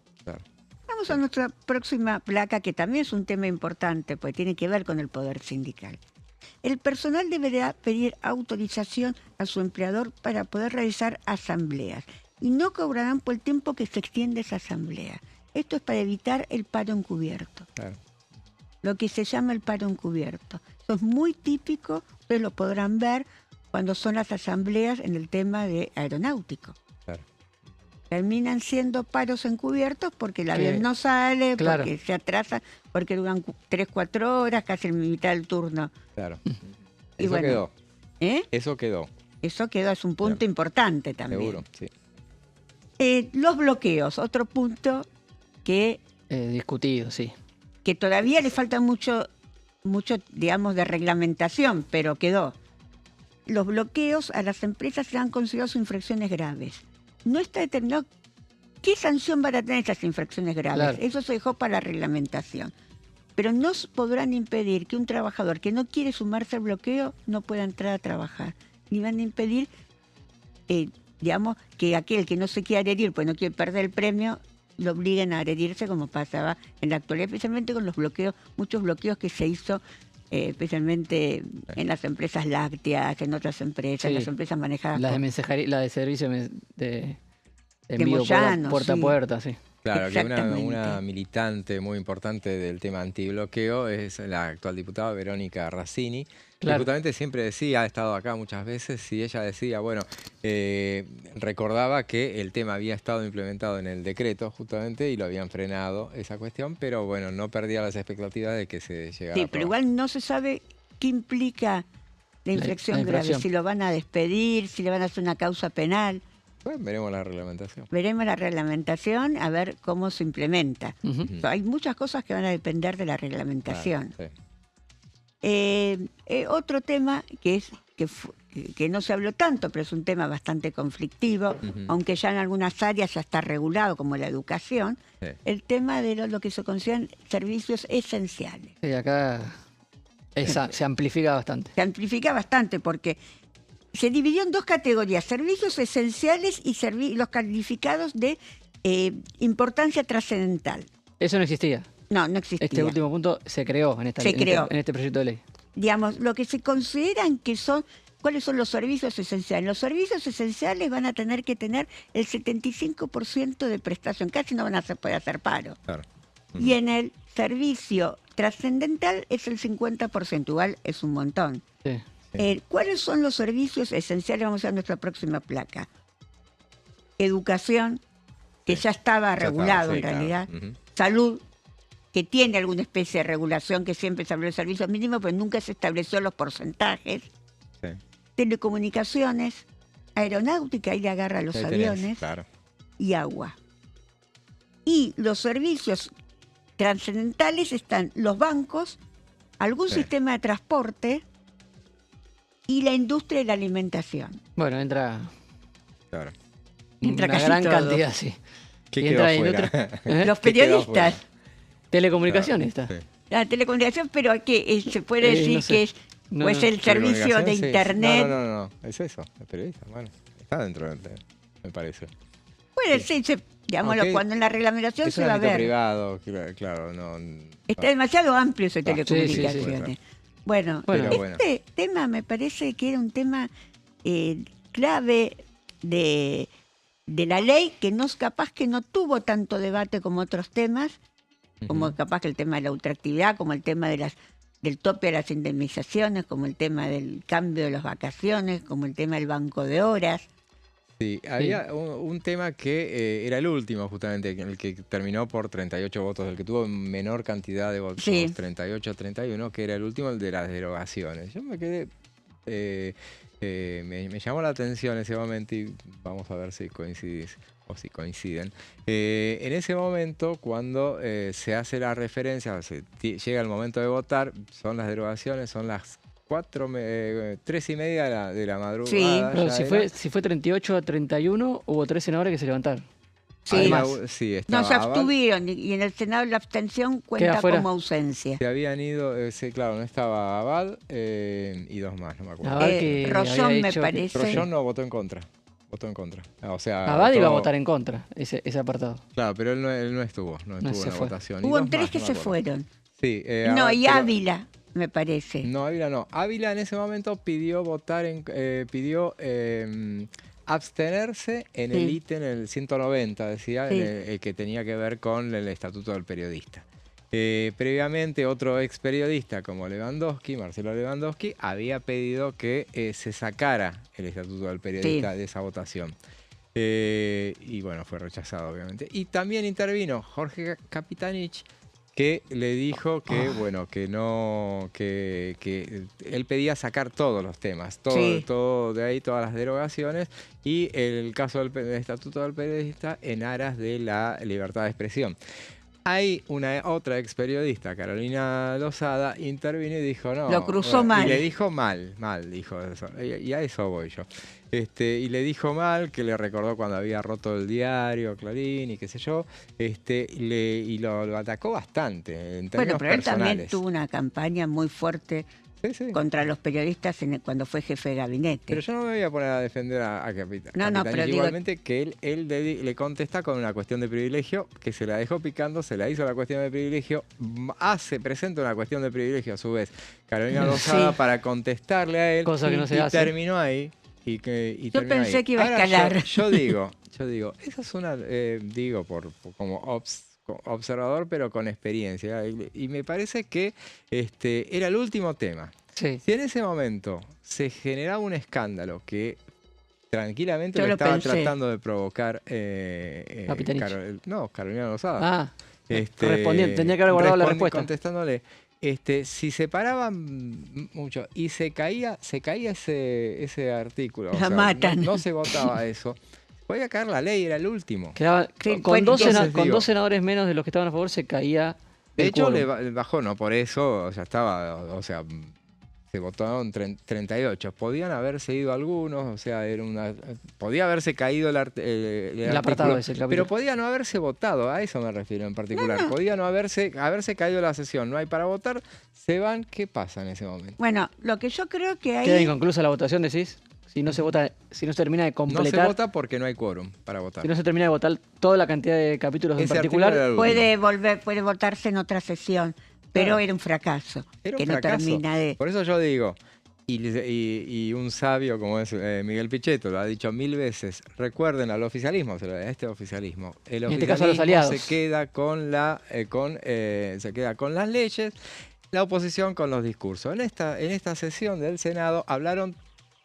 Vamos a nuestra próxima placa, que también es un tema importante, pues tiene que ver con el poder sindical. El personal deberá pedir autorización a su empleador para poder realizar asambleas y no cobrarán por el tiempo que se extiende esa asamblea. Esto es para evitar el paro encubierto. Claro. Lo que se llama el paro encubierto. Eso es muy típico, ustedes lo podrán ver cuando son las asambleas en el tema de aeronáutico. Claro. Terminan siendo paros encubiertos porque el avión no sale, porque se atrasa, porque duran 3-4 horas, casi en mitad del turno. Claro. Y eso quedó. Eso quedó. Eso quedó, es un punto importante también. Seguro, sí. Los bloqueos, otro punto que... discutido, sí. Que todavía le falta mucho, digamos, de reglamentación, pero quedó. Los bloqueos a las empresas se han considerado infracciones graves. No está determinado qué sanción van a tener esas infracciones graves. Claro. Eso se dejó para la reglamentación. Pero no podrán impedir que un trabajador que no quiere sumarse al bloqueo no pueda entrar a trabajar. Ni van a impedir... digamos, que aquel que no se quiere adherir, pues no quiere perder el premio, lo obliguen a adherirse, como pasaba en la actualidad, especialmente con los bloqueos, muchos bloqueos que se hizo, especialmente en las empresas lácteas, en otras empresas, las empresas manejadas la de mensajería, la de servicio de envío puerta a puerta, sí. Claro, que una militante muy importante del tema antibloqueo es la actual diputada Verónica Razzini. Claro. Que justamente siempre decía, ha estado acá muchas veces, y ella decía, bueno, recordaba que el tema había estado implementado en el decreto justamente y lo habían frenado esa cuestión, pero bueno, no perdía las expectativas de que se llegara a aprobar. Pero igual no se sabe qué implica la infracción grave, si lo van a despedir, si le van a hacer una causa penal. Bueno, veremos la reglamentación. Veremos la reglamentación, a ver cómo se implementa. Hay muchas cosas que van a depender de la reglamentación. Claro, sí. Otro tema que no se habló tanto, pero es un tema bastante conflictivo, aunque ya en algunas áreas ya está regulado, como la educación, el tema de lo que se consideran servicios esenciales. Sí, acá se amplifica bastante. Se amplifica bastante porque se dividió en 2 categorías, servicios esenciales y los calificados de importancia trascendental. Eso no existía. No existía. Este último punto se creó en este proyecto de ley. Digamos, lo que se consideran que son ¿cuáles son los servicios esenciales? Los servicios esenciales van a tener que tener el 75% de prestación, casi no van a poder hacer paro. Claro. Y en el servicio trascendental es el 50%, igual es un montón. Sí. ¿Cuáles son los servicios esenciales? Vamos a nuestra próxima placa. Educación, que ya estaba regulado en realidad. Salud, que tiene alguna especie de regulación, que siempre se habló de servicios mínimos, pero nunca se estableció los porcentajes. Sí. Telecomunicaciones, aeronáutica, ahí le agarra los aviones, claro. Y agua. Y los servicios trascendentales están los bancos, algún sistema de transporte y la industria de la alimentación. Bueno, entra... Claro. Entra una casi gran todo. cantidad, sí. ¿Qué Y quedó entra fuera? ¿Eh? Los periodistas. Telecomunicaciones Claro, está. sí. La telecomunicación, pero que se puede decir no sé. que es pues el servicio de Sí. internet. No, es eso, el periodista, bueno, está dentro del me parece. Puede ser, digámoslo, Aunque cuando en la reglamentación es se un va a ámbito ver. privado, claro, no. Está demasiado amplio ese Ah, telecomunicaciones. sí, sí. Bueno, Pero este tema me parece que era un tema clave de la ley, que no es capaz que no tuvo tanto debate como otros temas, como capaz que el tema de la ultraactividad, como el tema de del tope de las indemnizaciones, como el tema del cambio de las vacaciones, como el tema del banco de horas. Sí, había un tema que era el último, justamente, el que terminó por 38 votos, el que tuvo menor cantidad de votos, 38 a 31, que era el último, el de las derogaciones. Yo me quedé, me llamó la atención ese momento y vamos a ver si coincidís o si coinciden. En ese momento, cuando se hace la referencia, llega el momento de votar, son las derogaciones, son las 3:30 de la madrugada. Sí, pero si fue 38 a 31, hubo 3 senadores que se levantaron. Sí, sí, no se abstuvieron y en el Senado la abstención cuenta como ausencia. Se habían ido, claro, no estaba Abad y dos más, no me acuerdo. Rossón me parece. Rossón no votó en contra. Votó en contra. O sea, Abad iba a votar en contra, ese apartado. Claro, pero él no estuvo en la votación. Hubo 3 que se fueron. Sí, no, y Ávila, me parece. No, Ávila no. Ávila en ese momento pidió votar, pidió abstenerse en el ítem, el 190, decía, el que tenía que ver con el Estatuto del Periodista. Previamente, otro ex periodista como Marcelo Lewandowski, había pedido que se sacara el Estatuto del Periodista de esa votación. Y bueno, fue rechazado, obviamente. Y también intervino Jorge Capitanich, que le dijo que, que él pedía sacar todos los temas, todo de ahí, todas las derogaciones, y el caso del Estatuto del Periodista en aras de la libertad de expresión. Hay otra ex periodista, Carolina Lozada, intervino y dijo no. Lo cruzó mal. Y le dijo mal, dijo eso. Y a eso voy yo. Y le dijo mal, que le recordó cuando había roto el diario Clarín y qué sé yo, y lo atacó bastante en términos pero él personales. también tuvo una campaña muy fuerte contra los periodistas cuando fue jefe de gabinete. Pero yo no me voy a poner a defender a Capitanich. No, pero igualmente que él le contesta con una cuestión de privilegio, que se la dejó picando, se la hizo la cuestión de privilegio, presenta una cuestión de privilegio a su vez Carolina Lozada para contestarle a él, cosa que no se hace. Terminó ahí. Yo pensé que iba a escalar. Yo digo, esa es una, digo como observador, pero con experiencia. Y me parece que era el último tema. Sí. Si en ese momento se generaba un escándalo que tranquilamente lo estaba tratando de provocar Carolina Lozada. Respondiendo, tenía que haber guardado la respuesta. Contestándole. Si se paraban mucho y se caía ese artículo, matan. No se votaba eso, podía caer la ley, era el último. Con dos senadores menos de los que estaban a favor se caía. De hecho, le bajó, no por eso, se votaron 38. Podían haberse ido algunos, podía haberse caído el apartado ese, pero podía no haberse votado, a eso me refiero en particular. Podía no haberse caído la sesión, no hay para votar, se van, ¿qué pasa en ese momento? Bueno, lo que yo creo que hay... ¿Queda inconclusa la votación, decís? Si no se vota, si no se termina de completar... No se vota porque no hay quórum para votar. Si no se termina de votar toda la cantidad de capítulos en particular... Puede votarse en otra sesión. Pero era un fracaso. No termina de... Por eso yo digo, Y un sabio como es Miguel Pichetto lo ha dicho 1000 veces, recuerden al oficialismo, a este oficialismo. El oficialismo, en este caso a los aliados, se queda con las leyes, la oposición con los discursos. En esta sesión del Senado hablaron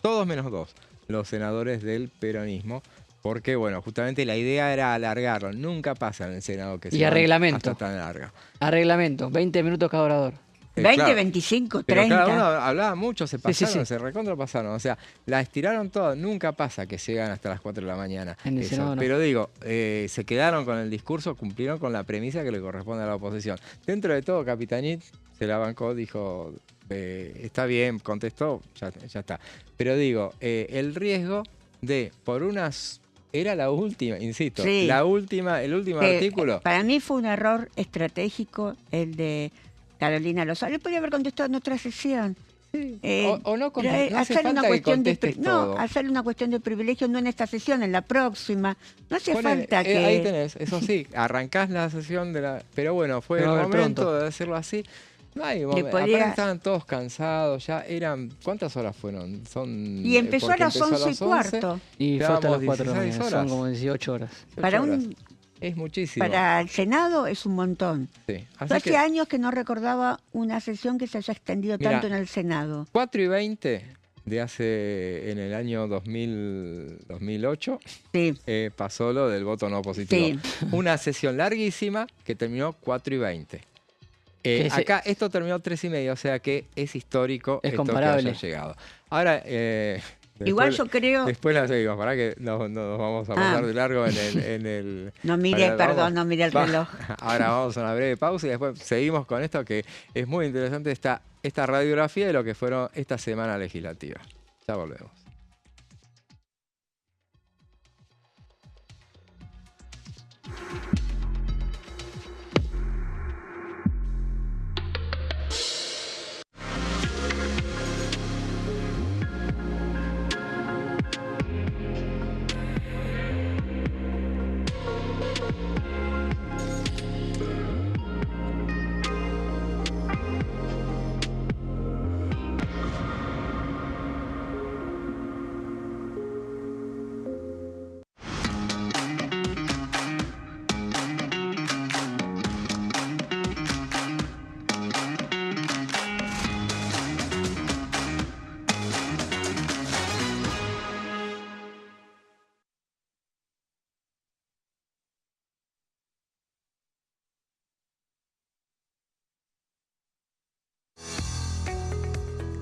todos menos 2, los senadores del peronismo, porque bueno, justamente la idea era alargarlo. Nunca pasa en el Senado que sea hasta tan larga. A reglamento, 20 minutos cada orador. 20, claro, 25, 30. Pero cada uno hablaba mucho, se pasaron, se recontra pasaron. O sea, la estiraron todas. Nunca pasa que llegan hasta las 4 de la mañana. No. Pero digo, se quedaron con el discurso, cumplieron con la premisa que le corresponde a la oposición. Dentro de todo, Capitanich se la bancó, dijo, está bien, contestó, ya está. Pero digo, el riesgo de, por unas... Era la última, insisto, el último artículo. Para mí fue un error estratégico el de Carolina Lozano. Le podría haber contestado en otra sesión. Sí. O no hace falta que contestes todo. No, hacerle una cuestión de privilegio, no en esta sesión, en la próxima. No hace falta que... Ahí tenés, eso sí, arrancás la sesión pero bueno, fue el momento de hacerlo así. No hay momento. Aparte estaban todos cansados, ya eran... ¿Cuántas horas fueron? Y empezó a las 11:15. Y fue hasta las 4 de la mañana, son como 18 horas. Es muchísimo. Para el Senado es un montón. Sí. Hace años que no recordaba una sesión que se haya extendido tanto en el Senado. 4:20 en el año 2008, pasó lo del voto no positivo. Sí. Una sesión larguísima que terminó 4:20. Acá esto terminó 3:30, o sea que es histórico esto comparable. Que haya llegado. Ahora, igual yo creo... Después la seguimos, para que nos vamos a pasar de largo en el... No mire el reloj. Ahora vamos a una breve pausa y después seguimos con esto que es muy interesante, esta radiografía de lo que fueron esta semana legislativa. Ya volvemos.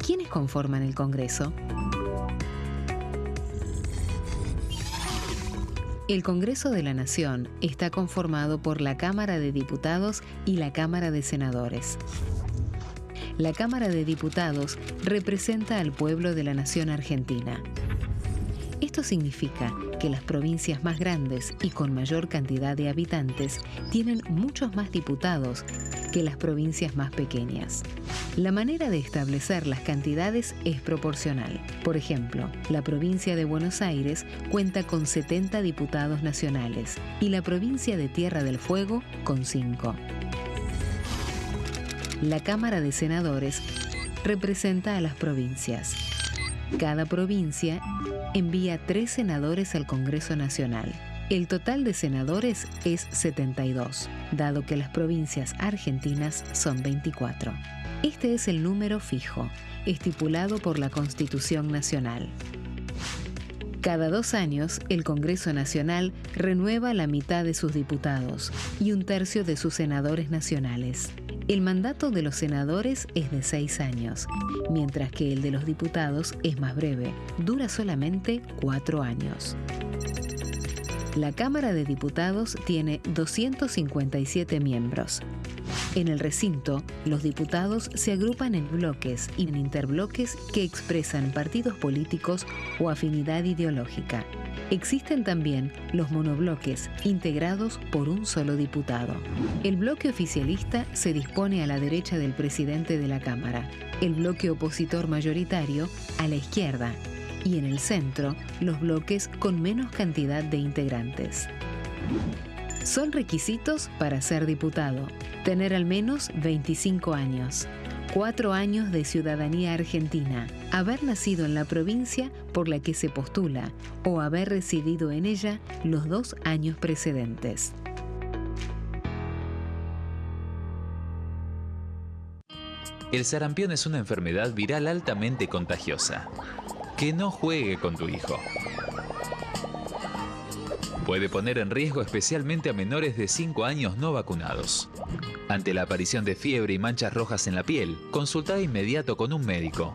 ¿Quiénes conforman el Congreso? El Congreso de la Nación está conformado por la Cámara de Diputados y la Cámara de Senadores. La Cámara de Diputados representa al pueblo de la nación argentina. Esto significa que las provincias más grandes y con mayor cantidad de habitantes tienen muchos más diputados que las provincias más pequeñas. La manera de establecer las cantidades es proporcional. Por ejemplo, la provincia de Buenos Aires cuenta con 70 diputados nacionales y la provincia de Tierra del Fuego con 5. La Cámara de Senadores representa a las provincias. Cada provincia envía 3 senadores al Congreso Nacional. El total de senadores es 72, dado que las provincias argentinas son 24. Este es el número fijo, estipulado por la Constitución Nacional. Cada 2 años, el Congreso Nacional renueva la mitad de sus diputados y 1/3 de sus senadores nacionales. El mandato de los senadores es de 6 años, mientras que el de los diputados es más breve, dura solamente 4 años. La Cámara de Diputados tiene 257 miembros. En el recinto, los diputados se agrupan en bloques y en interbloques que expresan partidos políticos o afinidad ideológica. Existen también los monobloques, integrados por un solo diputado. El bloque oficialista se dispone a la derecha del presidente de la Cámara, el bloque opositor mayoritario a la izquierda, y en el centro, los bloques con menos cantidad de integrantes. Son requisitos para ser diputado: tener al menos 25 años, 4 años de ciudadanía argentina, haber nacido en la provincia por la que se postula o haber residido en ella los 2 años precedentes. El sarampión es una enfermedad viral altamente contagiosa. Que no juegue con tu hijo. Puede poner en riesgo especialmente a menores de 5 años no vacunados. Ante la aparición de fiebre y manchas rojas en la piel, consulta de inmediato con un médico.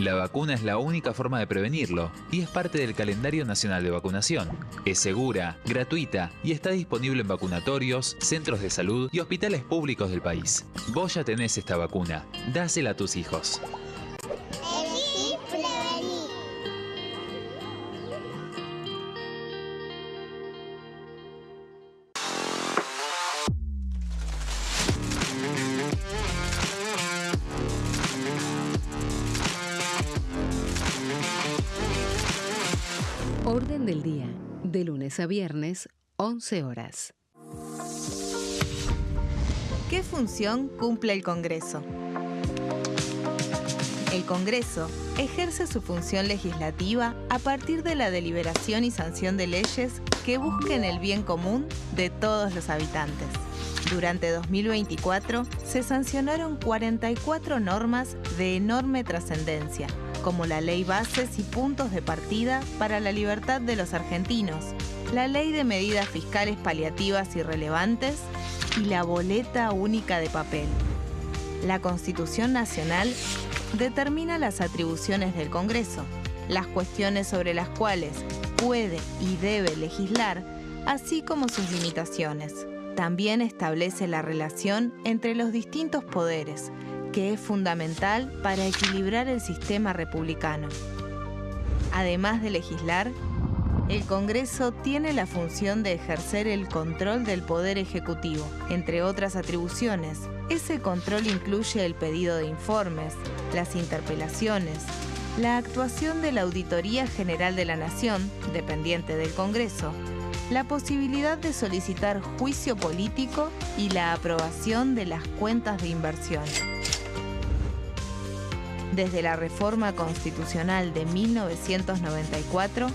La vacuna es la única forma de prevenirlo y es parte del calendario nacional de vacunación. Es segura, gratuita y está disponible en vacunatorios, centros de salud y hospitales públicos del país. Vos ya tenés esta vacuna, dásela a tus hijos. Orden del día, de lunes a viernes, 11 horas. ¿Qué función cumple el Congreso? El Congreso ejerce su función legislativa a partir de la deliberación y sanción de leyes que busquen el bien común de todos los habitantes. Durante 2024 se sancionaron 44 normas de enorme trascendencia, como la Ley Bases y Puntos de Partida para la Libertad de los Argentinos, la Ley de Medidas Fiscales Paliativas y Relevantes y la Boleta Única de Papel. La Constitución Nacional determina las atribuciones del Congreso, las cuestiones sobre las cuales puede y debe legislar, así como sus limitaciones. También establece la relación entre los distintos poderes, que es fundamental para equilibrar el sistema republicano. Además de legislar, el Congreso tiene la función de ejercer el control del Poder Ejecutivo. Entre otras atribuciones, ese control incluye el pedido de informes, las interpelaciones, la actuación de la Auditoría General de la Nación, dependiente del Congreso, la posibilidad de solicitar juicio político y la aprobación de las cuentas de inversión. Desde la reforma constitucional de 1994,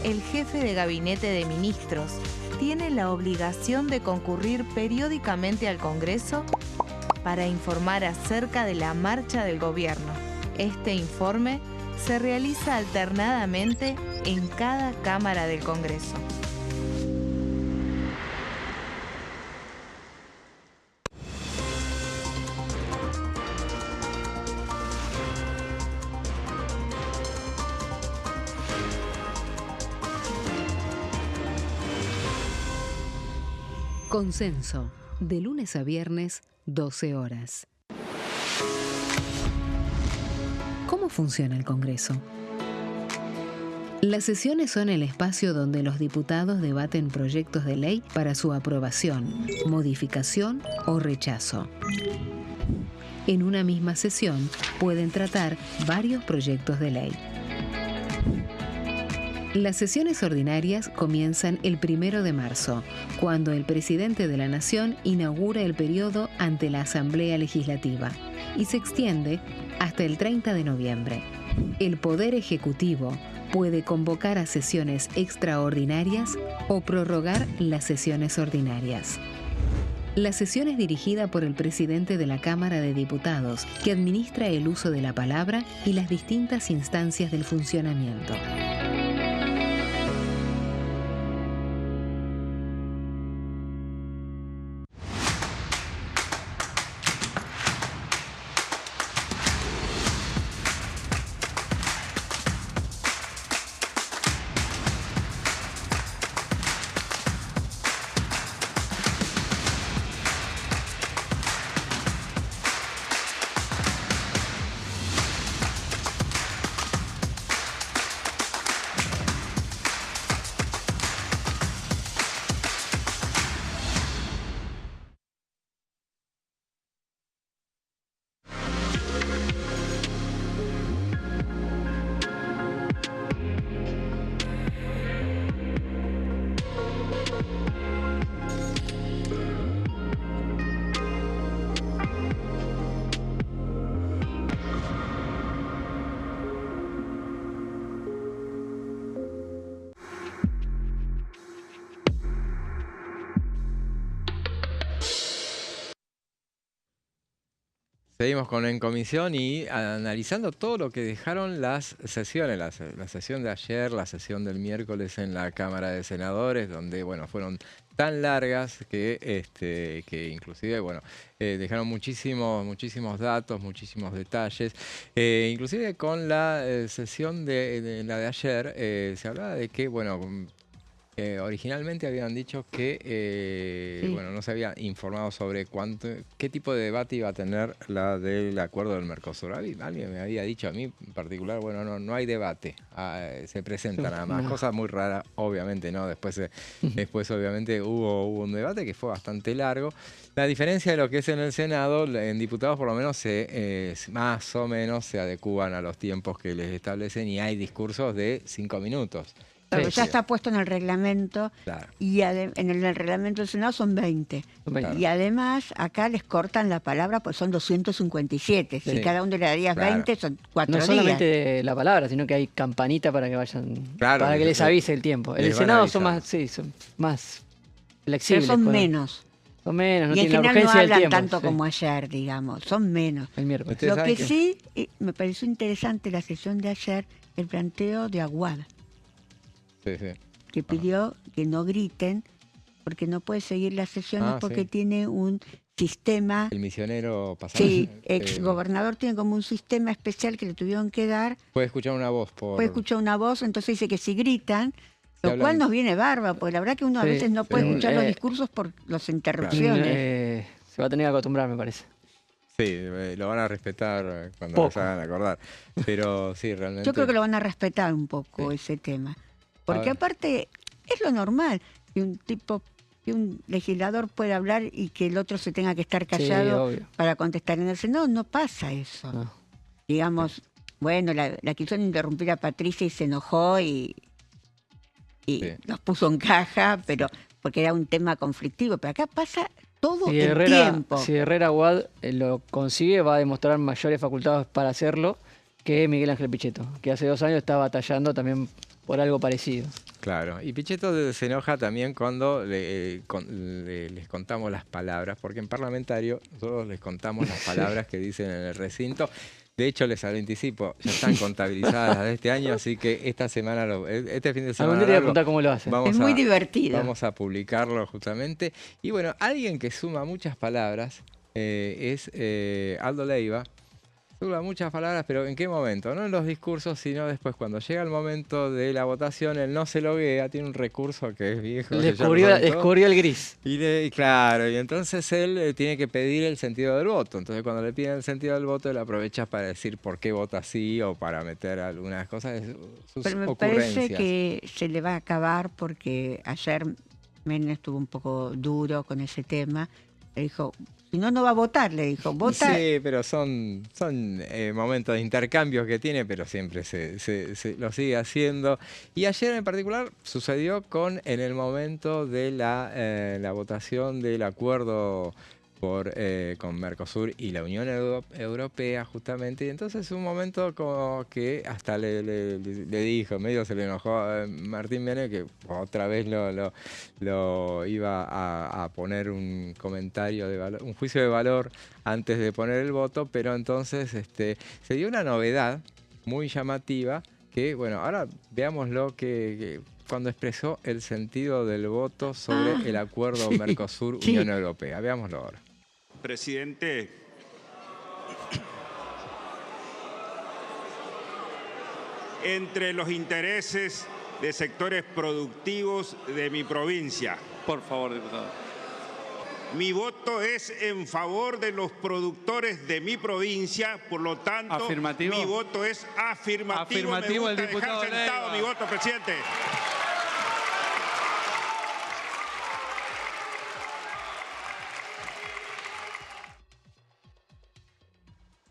el jefe de gabinete de ministros tiene la obligación de concurrir periódicamente al Congreso para informar acerca de la marcha del gobierno. Este informe se realiza alternadamente en cada Cámara del Congreso. Consenso, de lunes a viernes, 12 horas. ¿Cómo funciona el Congreso? Las sesiones son el espacio donde los diputados debaten proyectos de ley para su aprobación, modificación o rechazo. En una misma sesión pueden tratar varios proyectos de ley. Las sesiones ordinarias comienzan el 1 de marzo, cuando el presidente de la Nación inaugura el periodo ante la Asamblea Legislativa y se extiende hasta el 30 de noviembre. El Poder Ejecutivo puede convocar a sesiones extraordinarias o prorrogar las sesiones ordinarias. La sesión es dirigida por el presidente de la Cámara de Diputados, que administra el uso de la palabra y las distintas instancias del funcionamiento. Seguimos con En Comisión y analizando todo lo que dejaron las sesiones, la sesión de ayer, la sesión del miércoles en la Cámara de Senadores, donde bueno, fueron tan largas que inclusive bueno, dejaron muchísimos datos, muchísimos detalles. Inclusive con la sesión la de ayer se hablaba de que bueno, originalmente habían dicho que bueno, no se había informado sobre qué tipo de debate iba a tener la del acuerdo del Mercosur. Alguien me había dicho, a mí en particular, bueno, no hay debate, se presenta nada más. Cosa muy rara, obviamente, ¿no? Después obviamente hubo un debate que fue bastante largo. La diferencia de lo que es en el Senado, en diputados por lo menos más o menos se adecúan a los tiempos que les establecen y hay discursos de 5 minutos. Pero ya está puesto en el reglamento, claro. Y en el reglamento del Senado son 20. Claro. Y además acá les cortan la palabra, pues son 257. Sí. Si cada uno le darías 20, son 4 días. No solamente la palabra, sino que hay campanita para que vayan, claro, para que les avise el tiempo. En el Senado son más flexibles. Pero son menos. Son menos, no y en tienen la general urgencia no hablan del tiempo. Tanto como ayer, digamos. Son menos. El miércoles. Lo que sí, me pareció interesante la sesión de ayer, el planteo de Aguad. Sí. Que pidió que no griten porque no puede seguir las sesiones porque tiene un sistema. El misionero pasado. Sí, ex gobernador tiene como un sistema especial que le tuvieron que dar. Puede escuchar una voz. Puede escuchar una voz, entonces dice que si gritan, lo cual nos viene barba, porque la verdad que uno a veces no puede escuchar los discursos por las interrupciones. Se va a tener que acostumbrar, me parece. Sí, lo van a respetar cuando nos hagan acordar. Pero sí, realmente. Yo creo que lo van a respetar un poco ese tema. Porque aparte es lo normal que un legislador pueda hablar y que el otro se tenga que estar callado para contestar. En el Senado no pasa eso. No. Digamos, bueno, la quisieron interrumpir a Patricia y se enojó y los puso en caja, pero porque era un tema conflictivo. Pero acá pasa todo el tiempo. Si Herrera Aguad lo consigue, va a demostrar mayores facultades para hacerlo que Miguel Ángel Pichetto, que hace 2 años estaba batallando también por algo parecido. Claro, y Pichetto se enoja también cuando les contamos las palabras, porque en parlamentario nosotros les contamos las palabras que dicen en el recinto. De hecho, les anticipo, ya están contabilizadas las de este año, así que esta semana, este fin de semana... Algún día te voy a preguntar cómo lo hacen. Es muy divertido. Vamos a publicarlo justamente. Y bueno, alguien que suma muchas palabras es Aldo Leiva. Suma muchas palabras, pero ¿en qué momento? No en los discursos, sino después, cuando llega el momento de la votación, él no se loguea, tiene un recurso que es viejo. Descubrió el gris. Claro, y entonces él tiene que pedir el sentido del voto. Entonces, cuando le piden el sentido del voto, él aprovecha para decir por qué vota así o para meter algunas cosas, sus Pero me parece que se le va a acabar porque ayer Menem estuvo un poco duro con ese tema. Le dijo... Si no, no va a votar, le dijo. Vota. Sí, pero son momentos de intercambios que tiene, pero siempre se lo sigue haciendo. Y ayer en particular sucedió en el momento de la votación del acuerdo con Mercosur y la Unión Europea, justamente. Y entonces un momento como que hasta le dijo, medio se le enojó a Martín Menem, que otra vez lo iba a poner un comentario de valor, un juicio de valor antes de poner el voto, pero entonces se dio una novedad muy llamativa que, bueno, ahora veámoslo que cuando expresó el sentido del voto sobre el acuerdo Mercosur-Unión Europea. Veámoslo ahora. Presidente, entre los intereses de sectores productivos de mi provincia. Por favor, diputado. Mi voto es en favor de los productores de mi provincia, por lo tanto, ¿afirmativo? Mi voto es afirmativo. Afirmativo el diputado Leiva. Mi voto, presidente.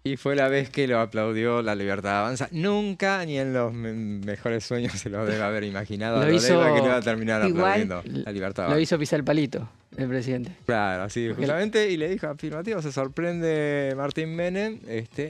Y fue la vez que lo aplaudió La Libertad Avanza. Nunca, ni en los mejores sueños se lo debe haber imaginado. Lo hizo, que le iba a terminar aplaudiendo La Libertad Avanza. Lo hizo pisar el palito. el presidente. Claro, así justamente, y le dijo afirmativo, se sorprende Martín Menem,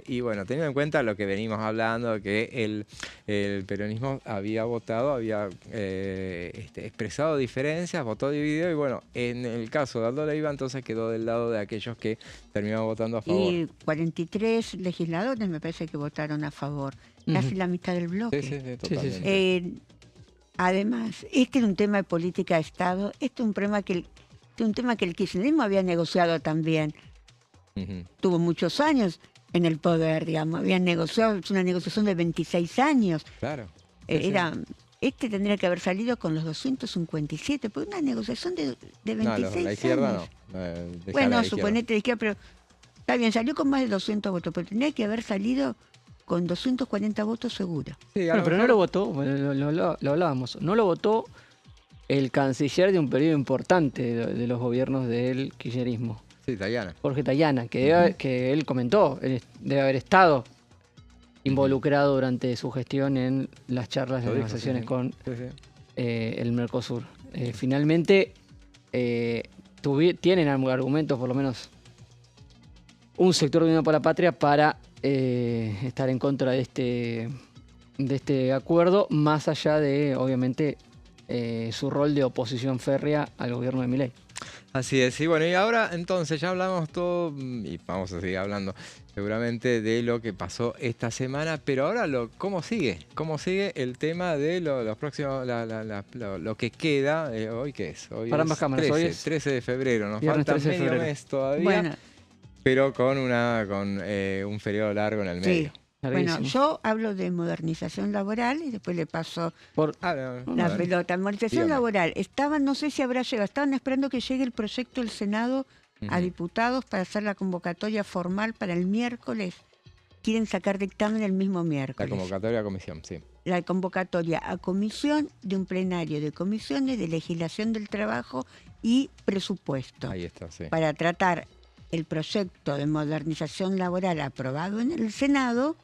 y bueno, teniendo en cuenta lo que venimos hablando, que el peronismo había votado, había expresado diferencias, votó dividido, y bueno, en el caso de Aldo Leiva, entonces quedó del lado de aquellos que terminaron votando a favor. Y 43 legisladores me parece que votaron a favor, casi la mitad del bloque. Sí, totalmente. Además, este es un tema de política de Estado, este es un tema que el kirchnerismo había negociado también. Tuvo muchos años en el poder, digamos, habían negociado, es una negociación de 26 años. Claro. Este tendría que haber salido con los 257, porque una negociación de 26 años. La izquierda no. Bueno, suponete la izquierda, pero está bien, salió con más de 200 votos, pero tendría que haber salido con 240 votos seguro. Sí, pero no lo votó, lo hablábamos, no lo votó el canciller de un periodo importante de los gobiernos del kirchnerismo. Sí, Tayana. Jorge Tayana, que él comentó, él debe haber estado involucrado durante su gestión en las charlas de negociaciones con el Mercosur. Finalmente, tienen argumentos, por lo menos un sector de Unión por la Patria, para estar en contra de este acuerdo, más allá de, obviamente, su rol de oposición férrea al gobierno de Milei. Así es, y bueno, y ahora entonces ya hablamos todo, y vamos a seguir hablando seguramente de lo que pasó esta semana, pero ahora ¿cómo sigue? ¿Cómo sigue el tema de los próximos, lo que queda? ¿Hoy qué es? Hoy para es ambas cámaras, 13, hoy es 13 de febrero, nos viernes falta 13 de medio febrero. mes todavía, bueno, pero con un periodo largo en el medio. Bueno, yo hablo de modernización laboral y después le paso la pelota. Modernización laboral. No sé si habrá llegado, estaban esperando que llegue el proyecto del Senado a diputados para hacer la convocatoria formal para el miércoles. Quieren sacar dictamen el mismo miércoles. La convocatoria a comisión, sí. La convocatoria a comisión de un plenario de comisiones de legislación del trabajo y presupuesto. Ahí está, sí. Para tratar el proyecto de modernización laboral aprobado en el Senado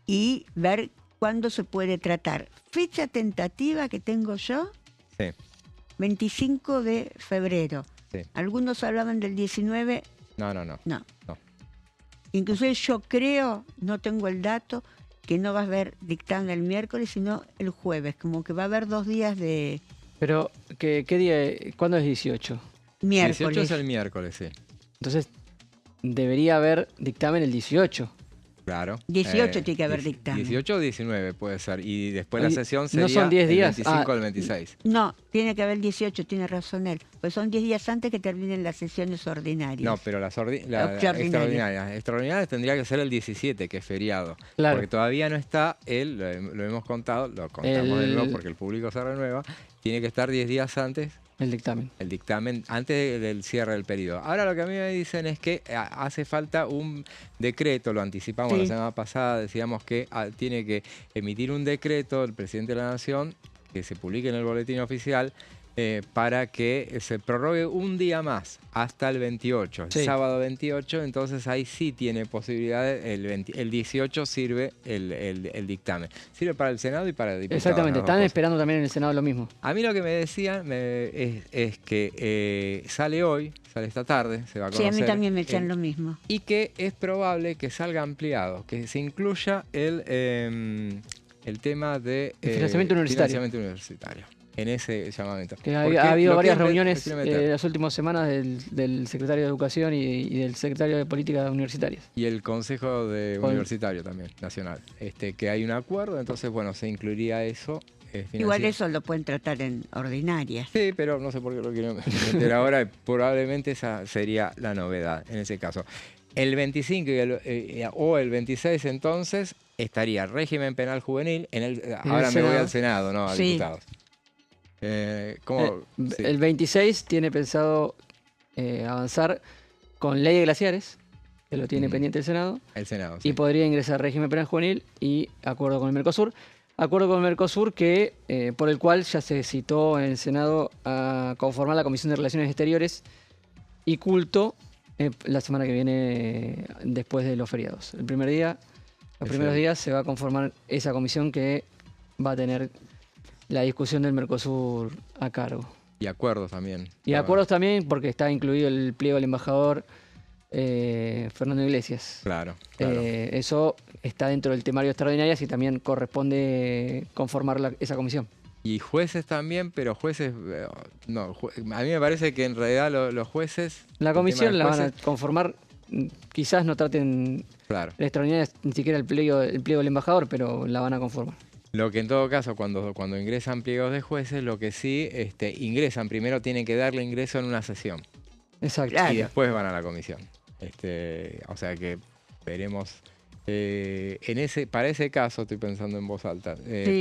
y ver cuándo se puede tratar. Fecha tentativa que tengo yo, 25 de febrero. Sí. Algunos hablaban del 19. No. Inclusive yo creo, no tengo el dato, que no va a haber dictamen el miércoles, sino el jueves, como que va a haber 2 días de... Pero, ¿qué día? ¿Cuándo es 18? Miércoles. 18 es el miércoles, sí. Entonces, debería haber dictamen el 18. Claro. 18 tiene que haber dictamen. 18 o 19 puede ser. Y después la sesión sería ¿no son 10 días? el 25 o el 26. No, tiene que haber 18, tiene razón él. Pues son 10 días antes que terminen las sesiones ordinarias. No, pero las extraordinarias tendría que ser el 17, que es feriado. Claro. Porque todavía no está lo hemos contado, lo contamos de nuevo porque el público se renueva, tiene que estar 10 días antes. El dictamen antes del cierre del periodo. Ahora lo que a mí me dicen es que hace falta un decreto, lo anticipamos la semana pasada, decíamos que tiene que emitir un decreto el presidente de la Nación que se publique en el boletín oficial para que se prorrogue un día más hasta el 28, el sábado 28, entonces ahí sí tiene posibilidades, el 18 sirve el dictamen. Sirve para el Senado y para el diputado. Exactamente, están esperando también en el Senado lo mismo. A mí lo que me decían es que sale esta tarde, se va a conocer. Sí, a mí también me decían lo mismo. Y que es probable que salga ampliado, que se incluya el tema de financiamiento universitario. En ese llamamiento. Que ha habido varias reuniones en las últimas semanas del secretario de Educación y del secretario de Políticas Universitarias. Y el Consejo Universitario también, nacional. Que hay un acuerdo, entonces, bueno, se incluiría eso. Igual eso lo pueden tratar en ordinaria. Sí, pero no sé por qué lo quiero meter ahora. Probablemente esa sería la novedad en ese caso. El 25 o el 26, entonces, estaría régimen penal juvenil. Ahora me voy al Senado, no a diputados. El 26 tiene pensado avanzar con ley de glaciares, que lo tiene pendiente el Senado. El Senado, y podría ingresar régimen penal juvenil y acuerdo con el Mercosur. Acuerdo con el Mercosur por el cual ya se citó en el Senado a conformar la Comisión de Relaciones Exteriores y Culto la semana que viene después de los feriados. Los primeros días se va a conformar esa comisión que va a tener la discusión del Mercosur a cargo. Y acuerdos también. Y acuerdos también porque está incluido el pliego del embajador Fernando Iglesias. Claro. Eso está dentro del temario de extraordinarias y también corresponde conformar esa comisión. Y jueces también, pero jueces... No, a mí me parece que en realidad los jueces... La comisión la van a conformar, quizás no traten de extraordinarias ni siquiera el pliego del embajador, pero la van a conformar. Lo que en todo caso, cuando ingresan pliegos de jueces, lo que sí ingresan, primero tienen que darle ingreso en una sesión. Exacto. Y después van a la comisión. O sea que veremos... para ese caso, estoy pensando en voz alta,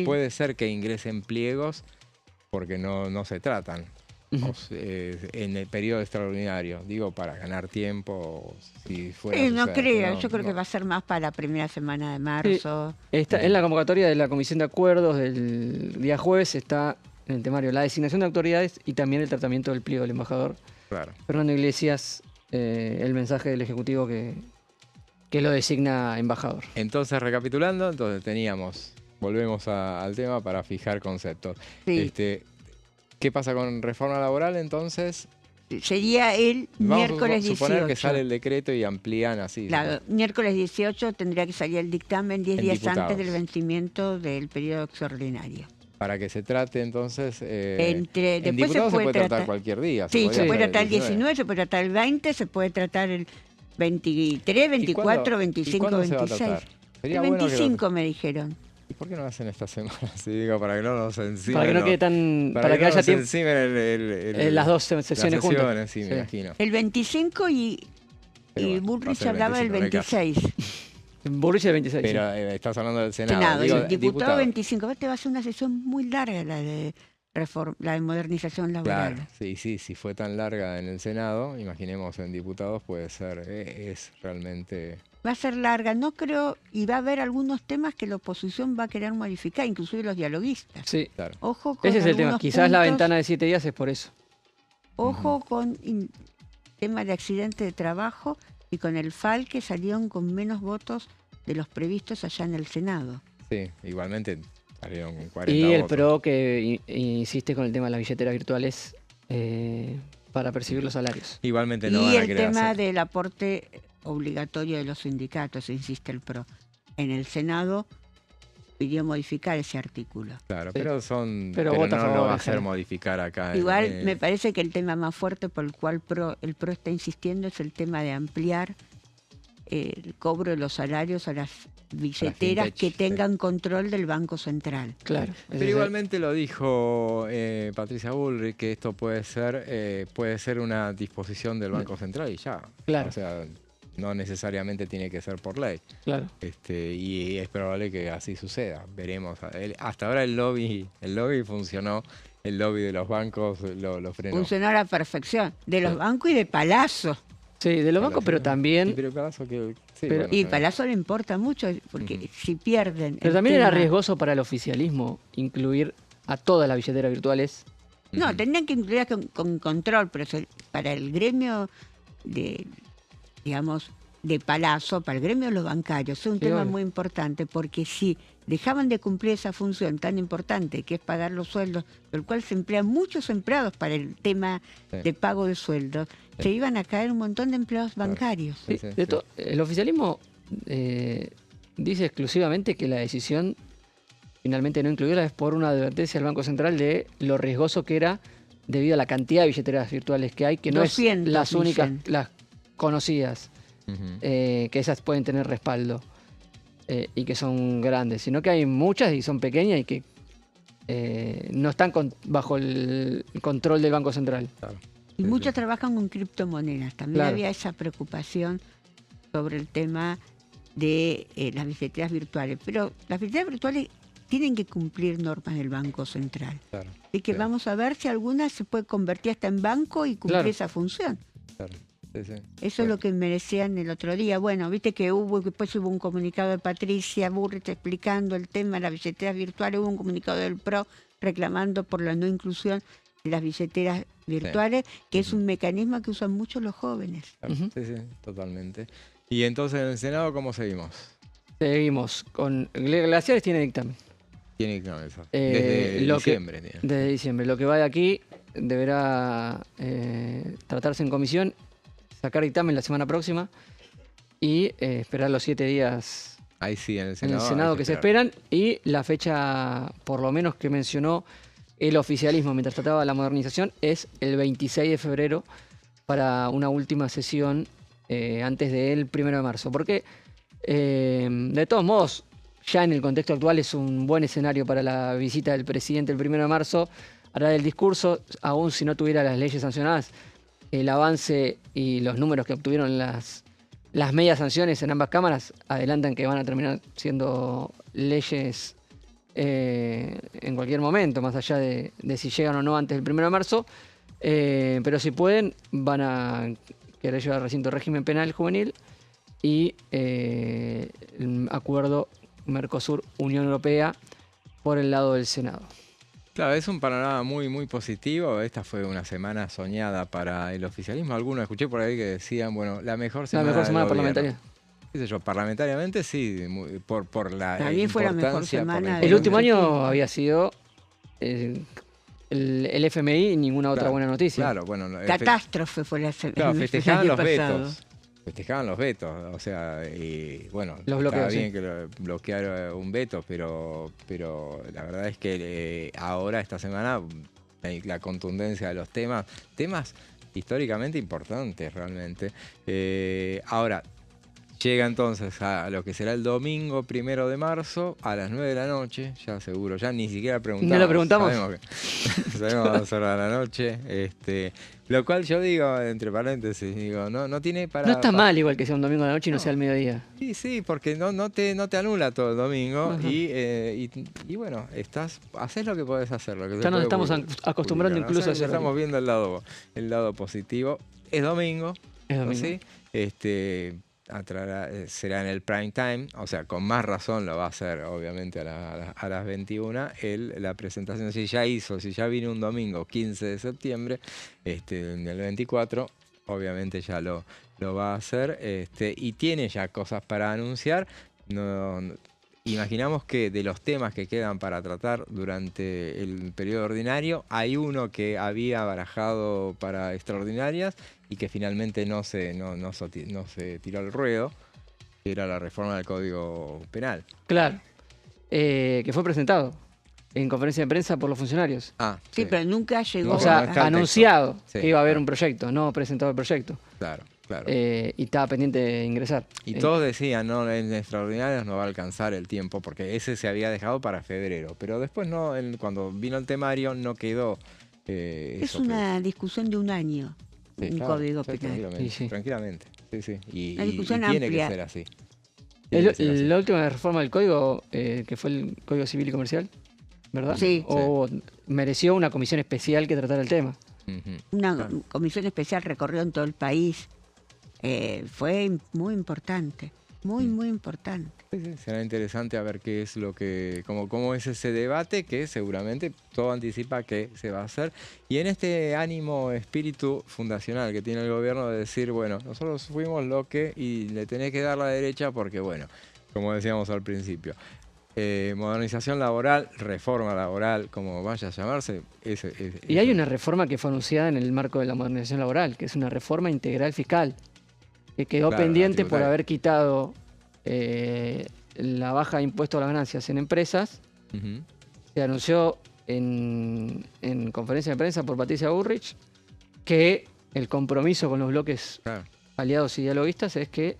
puede ser que ingresen pliegos porque no se tratan en el periodo extraordinario, digo, para ganar tiempo. Si fuera no creo, yo creo que va a ser más para la primera semana de marzo. Está en la convocatoria de la Comisión de Acuerdos del día jueves, está en el temario la designación de autoridades y también el tratamiento del pliego del embajador Fernando Iglesias, el mensaje del Ejecutivo que lo designa embajador. Entonces, recapitulando, volvemos al tema para fijar conceptos. Sí. ¿Qué pasa con reforma laboral entonces? Sería el miércoles 18. Vamos a suponer que sale el decreto y amplían así. Claro, miércoles 18 tendría que salir el dictamen 10 días antes del vencimiento del periodo extraordinario. Para que se trate entonces... Después en diputados se puede tratar cualquier día. Sí, se puede tratar el 19, se puede tratar el 20, se puede tratar el 23, 24, 25, 26. El 25 me dijeron. ¿Y por qué no hacen esta semana? Sí, digo, para que no nos encimen. Para que no quede tan... Para que haya tiempo. Las dos sesiones juntas. Sí, me imagino. El 25 y Bullrich hablaba del 26. Bullrich el 26. Pero estás hablando del Senado. Digo, el diputado 25. Te va a ser una sesión muy larga la de modernización laboral. Claro, sí, si fue tan larga en el Senado, imaginemos en diputados puede ser, es realmente... Va a ser larga, no creo, y va a haber algunos temas que la oposición va a querer modificar, inclusive los dialoguistas. Sí, claro. Ojo con ese es el tema, quizás la ventana de 7 días es por eso. Ojo con el tema de accidente de trabajo y con el FAL que salieron con menos votos de los previstos allá en el Senado. Sí, igualmente salieron con 40 y el votos. PRO que insiste con el tema de las billeteras virtuales para percibir los salarios. Igualmente no van a querer Y el tema hacer. del aporte obligatorio de los sindicatos, insiste el PRO. En el Senado pidió modificar ese artículo. Claro, pero no lo va a hacer modificar acá. Igual me parece que el tema más fuerte por el cual el PRO está insistiendo es el tema de ampliar el cobro de los salarios a las billeteras que tengan control del Banco Central. Claro. Pero igualmente lo dijo Patricia Bullrich, que esto puede ser una disposición del Banco Central y ya. Claro. O sea, no necesariamente tiene que ser por ley. Claro. Y es probable que así suceda. Veremos. Hasta ahora el lobby funcionó. El lobby de los bancos lo frenó. Funcionó a la perfección. De los bancos y de Palazzo. Sí, de los bancos, pero también... Pero Palazzo Palazzo le importa mucho, porque si pierden... Pero también era riesgoso para el oficialismo incluir a todas las billeteras virtuales. No, tendrían que incluirlas con control, pero para el gremio de Palazzo, para el gremio de los bancarios, es un tema muy importante, porque si dejaban de cumplir esa función tan importante, que es pagar los sueldos, del cual se emplean muchos empleados para el tema de pago de sueldos, se iban a caer un montón de empleados bancarios. El oficialismo dice exclusivamente que la decisión finalmente no incluirla es por una advertencia del Banco Central de lo riesgoso que era debido a la cantidad de billeteras virtuales que hay, que no es las únicas, las conocidas, que esas pueden tener respaldo y que son grandes, sino que hay muchas y son pequeñas y que no están bajo el control del Banco Central. Claro. Y muchos trabajan con criptomonedas. También había esa preocupación sobre el tema de las billeteras virtuales. Pero las billeteras virtuales tienen que cumplir normas del Banco Central. Claro. Así que vamos a ver si alguna se puede convertir hasta en banco y cumplir esa función. Claro. Eso es lo que me decían el otro día. Bueno, viste que después hubo un comunicado de Patricia Bullrich explicando el tema de las billeteras virtuales, hubo un comunicado del PRO reclamando por la no inclusión de las billeteras virtuales, que es un mecanismo que usan mucho los jóvenes. Claro. Sí, totalmente. Y entonces en el Senado, ¿cómo seguimos? Seguimos con... Glaciares tiene dictamen. Tiene dictamen, desde diciembre. Desde diciembre. Lo que va de aquí deberá tratarse en comisión, sacar dictamen la semana próxima y esperar los 7 días ahí sí, en el Senado que se esperan, y la fecha, por lo menos que mencionó el oficialismo mientras trataba la modernización, es el 26 de febrero para una última sesión antes del 1 de marzo. Porque, de todos modos, ya en el contexto actual es un buen escenario para la visita del presidente el 1 de marzo. Hará el discurso, aún si no tuviera las leyes sancionadas, el avance y los números que obtuvieron las medias sanciones en ambas cámaras adelantan que van a terminar siendo leyes en cualquier momento, más allá de si llegan o no antes del 1 de marzo. Pero si pueden, van a querer llevar al recinto régimen penal juvenil y el acuerdo Mercosur-Unión Europea por el lado del Senado. Claro, es un panorama muy, muy positivo. Esta fue una semana soñada para el oficialismo. Algunos escuché por ahí que decían, bueno, la mejor semana parlamentaria. ¿Qué sé yo? Parlamentariamente sí, por la también fue la mejor semana. El último año había sido el FMI y ninguna otra buena noticia. Claro, bueno. Catástrofe fue la semana. Claro, festejaban los vetos. Festejaban los vetos, o sea, y bueno, está bien que bloquear un veto, pero la verdad es que ahora, esta semana, la contundencia de los temas históricamente importantes realmente. Ahora, llega entonces a lo que será el domingo 1 de marzo a las 9 de la noche, ya seguro, ya ni siquiera preguntamos. No lo preguntamos. Sabemos a las horas de la noche. Lo cual yo digo, entre paréntesis, digo, no tiene para... No está mal igual que sea un domingo de la noche y no sea el mediodía. Sí, porque no te anula todo el domingo. Y bueno, haces lo que podés hacer. Ya nos estamos acostumbrando incluso a hacer. Estamos viendo el lado positivo. Es domingo. ¿Sí? Será en el prime time, o sea, con más razón lo va a hacer, obviamente, a las 21, la presentación. Si ya vino un domingo, 15 de septiembre, del 24, obviamente ya lo va a hacer, y tiene ya cosas para anunciar. Imaginamos que de los temas que quedan para tratar durante el periodo ordinario, hay uno que había barajado para extraordinarias y que finalmente no se tiró al ruedo, que era la reforma del Código Penal. Claro, que fue presentado en conferencia de prensa por los funcionarios. Sí, pero nunca llegó. O sea, anunciado que iba a haber un proyecto, no presentado el proyecto. Claro. Y estaba pendiente de ingresar. Y todos decían, no, en extraordinarios no va a alcanzar el tiempo, porque ese se había dejado para febrero. Pero después cuando vino el temario no quedó. Es una discusión de un año, Código Penal. Tranquilamente. Sí. Y discusión tiene amplia. que ser así. La última reforma del Código, que fue el Código Civil y Comercial, ¿verdad? Sí. Mereció una comisión especial que tratara el tema. Una comisión especial recorrió en todo el país. Fue muy importante, muy importante. Sí, será interesante a ver qué es cómo es ese debate, que seguramente todo anticipa que se va a hacer. Y en este espíritu fundacional que tiene el gobierno de decir, bueno, nosotros fuimos y le tenés que dar la derecha porque, bueno, como decíamos al principio, modernización laboral, reforma laboral, como vaya a llamarse. Y hay una reforma que fue anunciada en el marco de la modernización laboral, que es una reforma integral fiscal, que quedó pendiente por haber quitado la baja de impuesto a las ganancias en empresas. Se anunció en conferencia de prensa por Patricia Bullrich que el compromiso con los bloques aliados y dialoguistas es que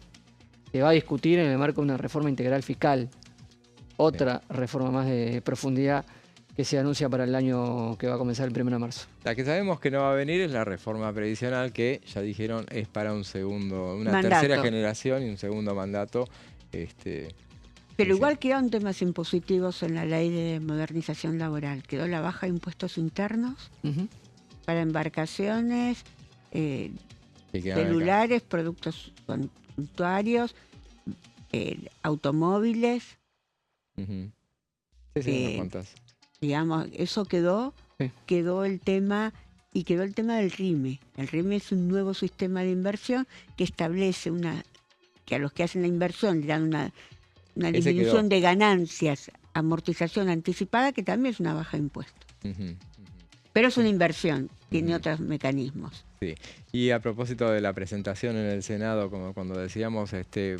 se va a discutir en el marco de una reforma integral fiscal. Otra reforma más de profundidad que se anuncia para el año que va a comenzar el 1 de marzo. La que sabemos que no va a venir es la reforma previsional, que ya dijeron es para una tercera generación y un segundo mandato. Pero igual quedaron temas impositivos en la ley de modernización laboral. Quedó la baja de impuestos internos para embarcaciones, celulares, productos suntuarios, automóviles. Digamos, eso quedó el tema, y quedó el tema del RIME. El RIME es un nuevo sistema de inversión que establece que a los que hacen la inversión le dan una disminución de ganancias, amortización anticipada, que también es una baja de impuestos. Pero es una inversión, tiene otros mecanismos. Sí, y a propósito de la presentación en el Senado, como cuando decíamos,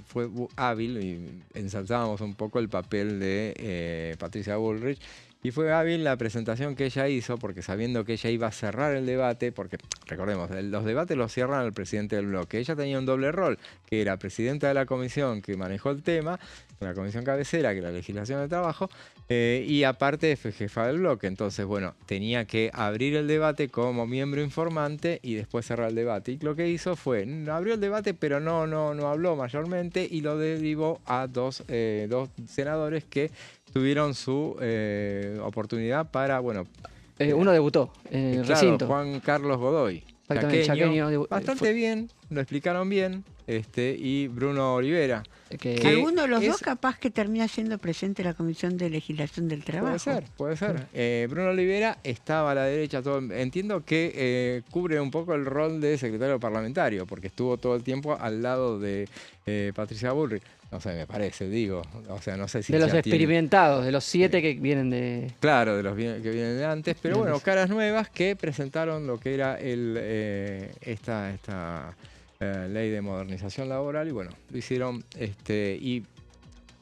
fue hábil y ensalzábamos un poco el papel de Patricia Bullrich. Y fue hábil la presentación que ella hizo, porque sabiendo que ella iba a cerrar el debate, porque recordemos, los debates los cierran el presidente del bloque. Ella tenía un doble rol, que era presidenta de la comisión que manejó el tema, la comisión cabecera, que era la legislación de trabajo, y aparte fue jefa del bloque. Entonces, bueno, tenía que abrir el debate como miembro informante y después cerrar el debate. Y lo que hizo fue, abrió el debate, pero no habló mayormente y lo derivó a dos senadores que tuvieron su oportunidad para, bueno... uno debutó en el recinto. Juan Carlos Godoy. Chaqueño, bastante bien, lo explicaron bien. Y Bruno Olivera. Alguno de los dos capaz que termina siendo presente en la Comisión de Legislación del Trabajo. Puede ser. Bruno Olivera estaba a la derecha. Entiendo que cubre un poco el rol de secretario parlamentario, porque estuvo todo el tiempo al lado de Patricia Bullrich. No sé, me parece, digo. O sea, no sé si... De los experimentados, de los 7 que vienen de... Claro, de los que vienen de antes. Pero bueno, caras nuevas que presentaron lo que era esta ley de modernización laboral. Y bueno, lo hicieron y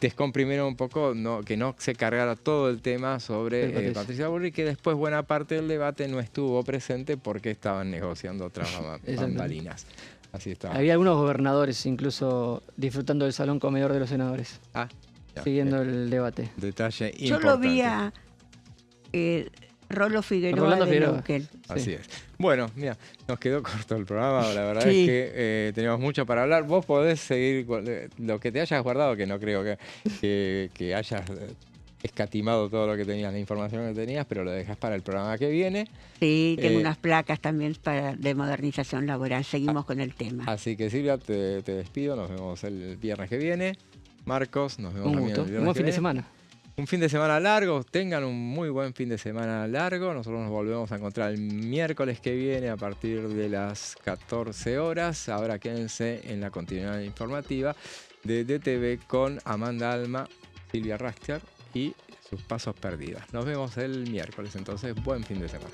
descomprimieron un poco, que no se cargara todo el tema sobre Patricia Bullrich, que después buena parte del debate no estuvo presente porque estaban negociando otras bambalinas. Así estaba. Había algunos gobernadores incluso disfrutando del salón comedor de los senadores. Siguiendo el debate. Detalle importante. Yo lo vi a Rolo Figueroa de Neuquén. Así es. Bueno, mira, nos quedó corto el programa. La verdad es que tenemos mucho para hablar. Vos podés seguir lo que te hayas guardado, que no creo que hayas escatimado todo lo que tenías, la información que tenías, pero lo dejas para el programa que viene. Sí, tengo unas placas también de modernización laboral. Seguimos con el tema. Así que Silvia, te despido. Nos vemos el viernes que viene. Marcos, nos vemos también el viernes. Buen fin de semana. Un fin de semana largo, tengan un muy buen fin de semana largo. Nosotros nos volvemos a encontrar el miércoles que viene a partir de las 14 horas. Ahora quédense en la continuidad informativa de DTV con Amanda Alma, Silvia Rachter y sus pasos perdidas. Nos vemos el miércoles, entonces buen fin de semana.